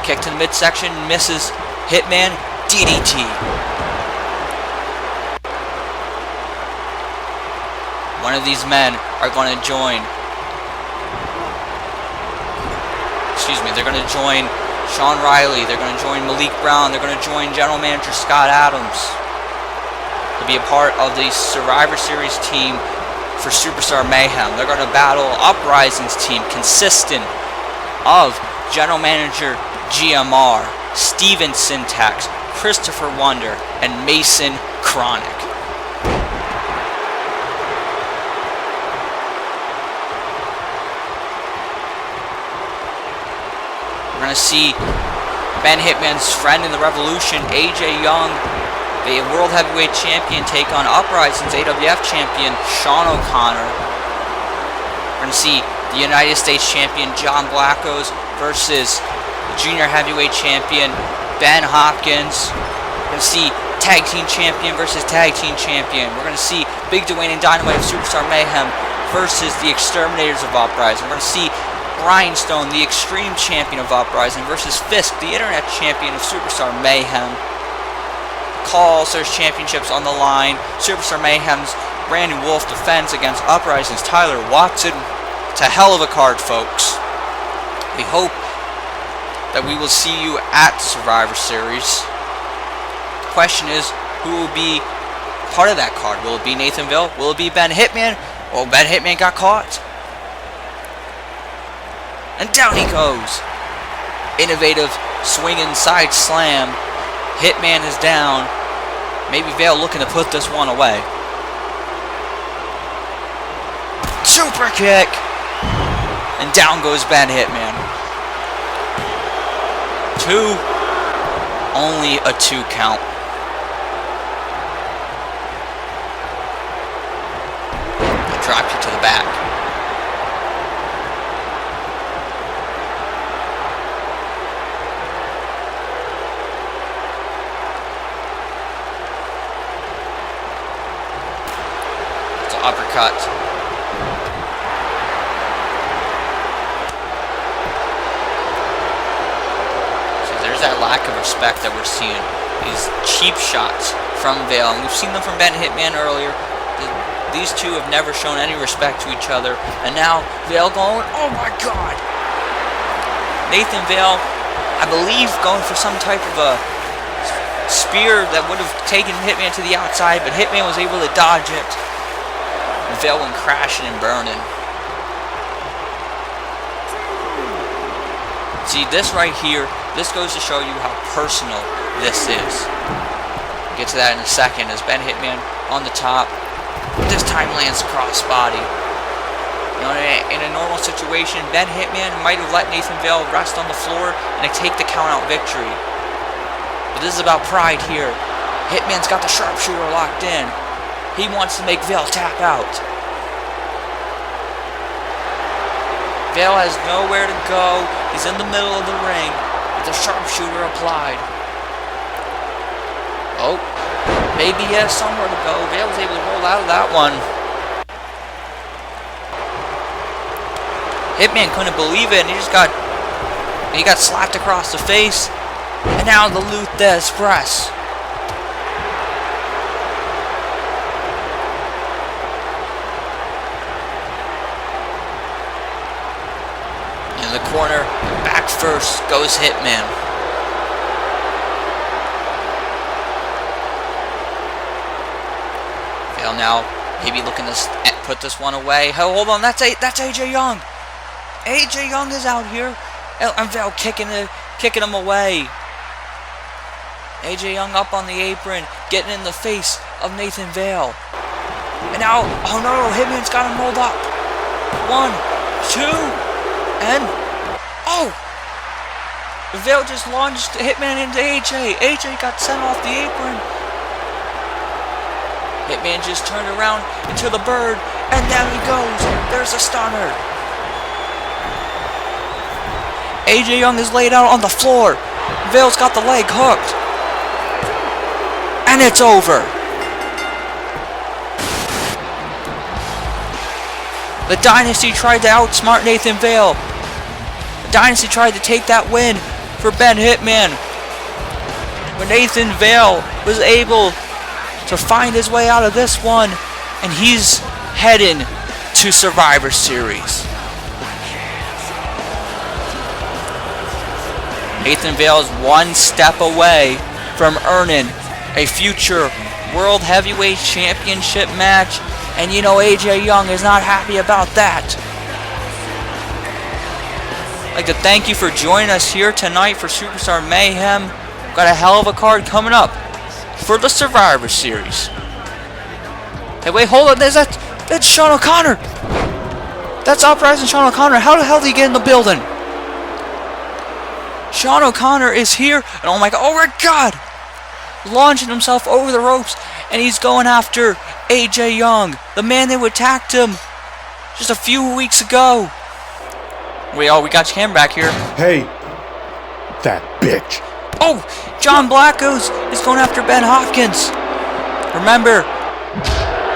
Kick to the midsection, misses. Hitman, DDT. One of these men are going to join. They're going to join Sean Riley. They're going to join Malik Brown. They're going to join General Manager Scott Adams to be a part of the Survivor Series team for Superstar Mayhem. They're going to battle Uprising's team, consisting of General Manager GMR, Steven Syntax, Christopher Wonder, and Mason Chronic. We're going to see Ben Hitman's friend in the Revolution, AJ Young, the World Heavyweight Champion, take on Uprising's AWF Champion, Shawn O'Connor. We're going to see the United States Champion, John Blackos, versus the Junior Heavyweight Champion, Ben Hopkins. We're going to see Tag Team Champion versus Tag Team Champion. We're going to see Big Dwayne and Dynamite of Superstar Mayhem versus the Exterminators of Uprising. We're going to see Grindstone, the Extreme Champion of Uprising, versus Fisk, the Internet Champion of Superstar Mayhem. Call Search Championships on the line. Superstar Mayhem's Brandon Wolfe defends against Uprising's Tyler Watson. It's a hell of a card, folks. We hope that we will see you at the Survivor Series. The question is, who will be part of that card? Will it be Nathan Vale? Will it be Ben Hitman? Well, Ben Hitman got caught. And down he goes. Innovative swinging side slam Hitman is down. Maybe Vale looking to put this one away. Super kick. And down goes Ben Hitman. 2. Only a 2 count. I dropped you to the back. It's an uppercut. That lack of respect that we're seeing, these cheap shots from Vale, and we've seen them from Ben Hitman earlier. These two have never shown any respect to each other, and now Vale going, oh my god! Nathan Vale, I believe, going for some type of a spear that would have taken Hitman to the outside, but Hitman was able to dodge it. And Vale went crashing and burning. See, this right here, this goes to show you how personal this is. We'll get to that in a second as Ben Hitman on the top. This time lands crossbody. You know, in a normal situation, Ben Hitman might have let Nathan Vale rest on the floor and take the count-out victory. But this is about pride here. Hitman's got the sharpshooter locked in. He wants to make Vale tap out. Vale has nowhere to go. He's in the middle of the ring with the sharpshooter applied. Oh, maybe he has somewhere to go. Vale was able to roll out of that one. Hitman couldn't believe it, and he got slapped across the face. And now the Lutte Express. The corner, back first goes Hitman. Vale now maybe looking to put this one away. Oh, hold on, that's AJ Young. AJ Young is out here, and Vale kicking him away. AJ Young up on the apron, getting in the face of Nathan Vale. And now, oh no, Hitman's got him rolled up. 1, 2, and oh! Vale just launched Hitman into AJ. AJ got sent off the apron. Hitman just turned around into the bird, and down he goes. There's a stunner. AJ Young is laid out on the floor. Vale's got the leg hooked. And it's over. The Dynasty tried to outsmart Nathan Vale. Dynasty tried to take that win for Ben Hitman, but Nathan Vale was able to find his way out of this one, and he's heading to Survivor Series. Nathan Vale is one step away from earning a future World Heavyweight Championship match, and you know AJ Young is not happy about that. I'd like to thank you for joining us here tonight for Superstar Mayhem. Got a hell of a card coming up for the Survivor Series. Hey, wait, hold on. That's Shawn O'Connor. That's Uprising Shawn O'Connor. How the hell did he get in the building? Shawn O'Connor is here, and oh my god, launching himself over the ropes, and he's going after AJ Young, the man that attacked him just a few weeks ago. We got your camera back here. Hey, that bitch. Oh, John Blackos is going after Ben Hopkins. Remember,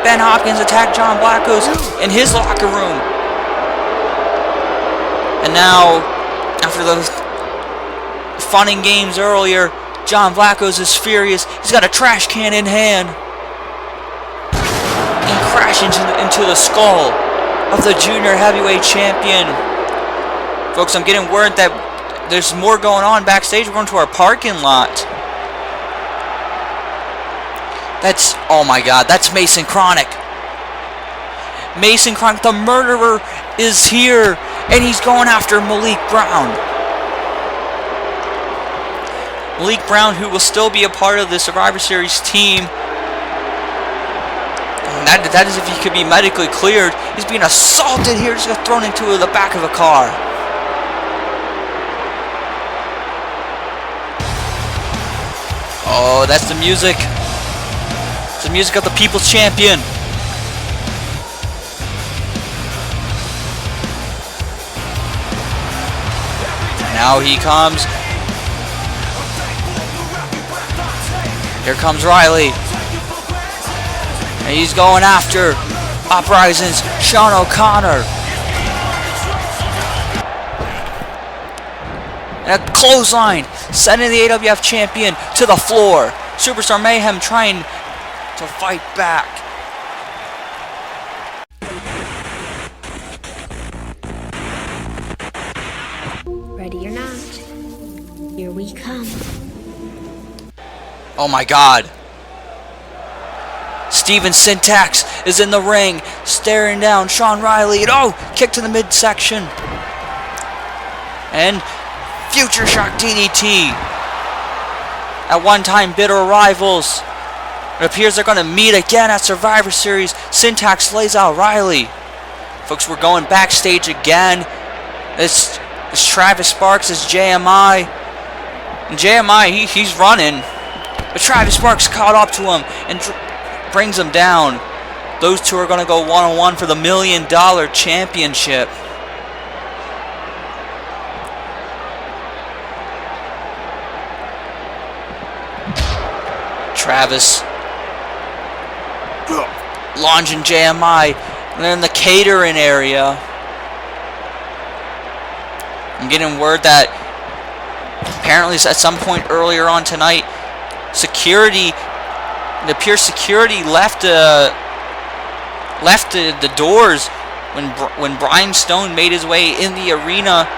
Ben Hopkins attacked John Blackos in his locker room. And now, after those fun and games earlier, John Blackos is furious. He's got a trash can in hand. And crashing into the skull of the junior heavyweight champion. Folks, I'm getting word that there's more going on backstage. We're going to our parking lot. Oh my god, that's Mason Chronic. Mason Chronic, the murderer, is here, and he's going after Malik Brown. Malik Brown, who will still be a part of the Survivor Series team. And that is if he could be medically cleared. He's being assaulted here, just got thrown into the back of a car. Oh, that's the music. It's the music of the People's Champion. Now he comes. Here comes Riley. And he's going after Uprising's Shawn O'Connor. And a clothesline, sending the AWF champion to the floor. Superstar Mayhem trying to fight back. Ready or not, here we come. Oh my God. Steven Syntax is in the ring, staring down Sean Riley. And oh, kick to the midsection. And Future Shock DDT. At one time, bitter rivals. It appears they're going to meet again at Survivor Series. Syntax lays out Riley. Folks, we're going backstage again. This Travis Sparks is JMI. And JMI, he's running. But Travis Sparks caught up to him and brings him down. Those two are going to go one-on-one for the $1 million championship. Travis launching JMI, and then in the catering area. I'm getting word that apparently at some point earlier on tonight, security, it appears security left the doors when Brian Stone made his way in the arena,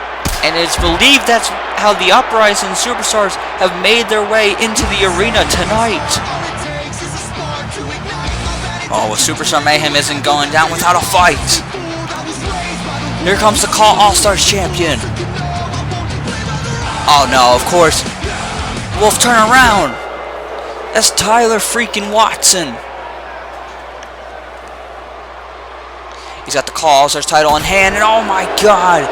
and it's believed that's how the Uprising Superstars have made their way into the arena tonight. Oh, well, Superstar Mayhem isn't going down without a fight. Here comes the Call All-Stars champion. Oh no, of course. Wolfe, turn around. That's Tyler freaking Watson. He's got the Call All-Stars title in hand, and oh my God.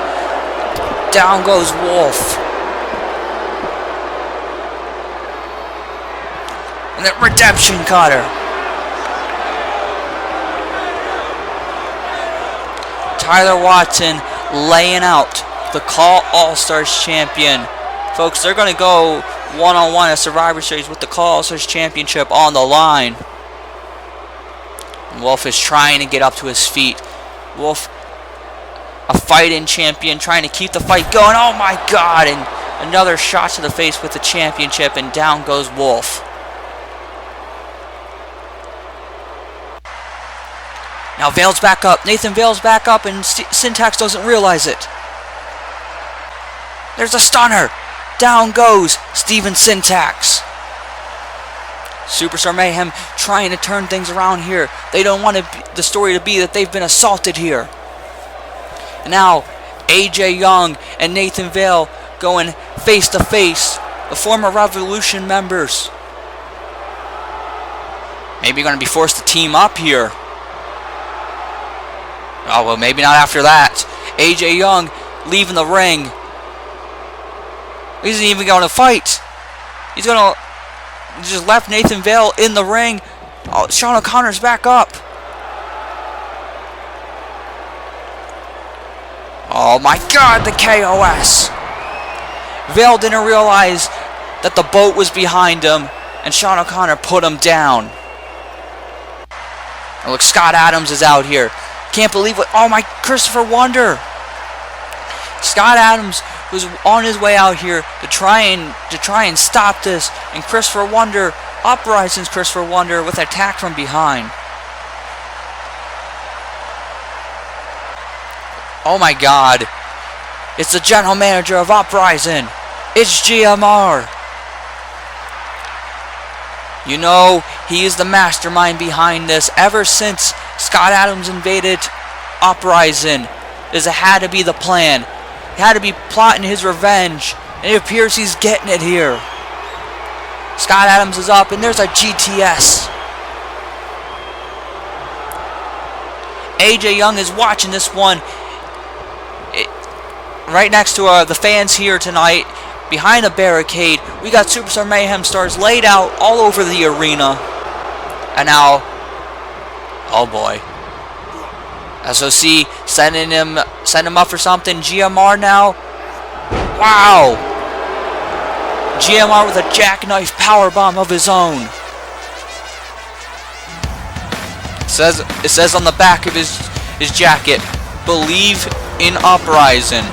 Down goes Wolfe. And that redemption cutter. Tyler Watson laying out the Call All-Stars champion. Folks, they're going to go one-on-one at Survivor Series with the Call All-Stars championship on the line. And Wolfe is trying to get up to his feet. Wolfe, a fighting champion, trying to keep the fight going. Oh my God! And another shot to the face with the championship, and down goes Wolfe. Now Vale's back up. Nathan Vale's back up, and Syntax doesn't realize it. There's a stunner. Down goes Steven Syntax. Superstar Mayhem trying to turn things around here. They don't want the story to be that they've been assaulted here. And now AJ Young and Nathan Vale going face to face. The former Revolution members. Maybe going to be forced to team up here. Oh, well, maybe not after that. AJ Young leaving the ring. He isn't even going to fight. He just left Nathan Vale in the ring. Oh, Shawn O'Connor's back up. Oh my God, the KOS. Vale didn't realize that the boat was behind him, and Shawn O'Connor put him down. And look, Scott Adams is out here. Can't believe what. Oh my, Christopher Wonder. Scott Adams was on his way out here to try and stop this, and Christopher Wonder, Uprising's Christopher Wonder, with an attack from behind. Oh my God. It's the general manager of Uprising. It's GMR. You know, he is the mastermind behind this. Ever since Scott Adams invaded Uprising, this had to be the plan. He had to be plotting his revenge, and it appears he's getting it here. Scott Adams is up, and there's a GTS. AJ Young is watching this one right next to the fans here tonight, behind a barricade. We got Superstar Mayhem stars laid out all over the arena. And now, oh boy, SOC sending him up for something. GMR now. Wow. GMR with a jackknife powerbomb of his own. It says on the back of his jacket, "Believe in Uprising."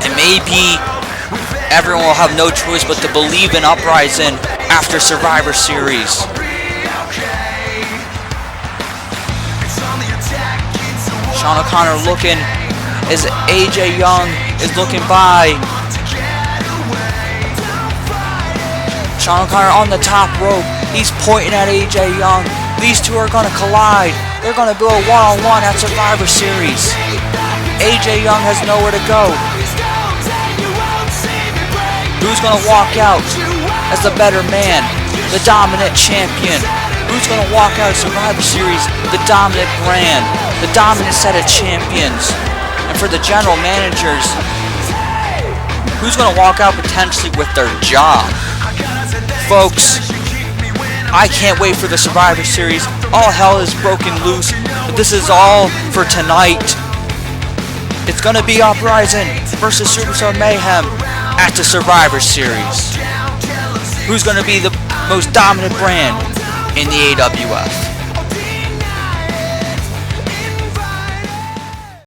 And maybe everyone will have no choice but to believe in Uprising after Survivor Series. Shawn O'Connor looking as AJ Young is looking by. Shawn O'Connor on the top rope. He's pointing at AJ Young. These two are going to collide. They're going to do a one-on-one at Survivor Series. AJ Young has nowhere to go. Who's going to walk out as the better man, the dominant champion? Who's going to walk out of Survivor Series, the dominant brand, the dominant set of champions? And for the general managers, who's going to walk out potentially with their job? Folks, I can't wait for the Survivor Series. All hell is broken loose. But this is all for tonight. It's going to be Uprising versus Superstar Mayhem at the Survivor Series. Who's going to be the most dominant brand in the AWF?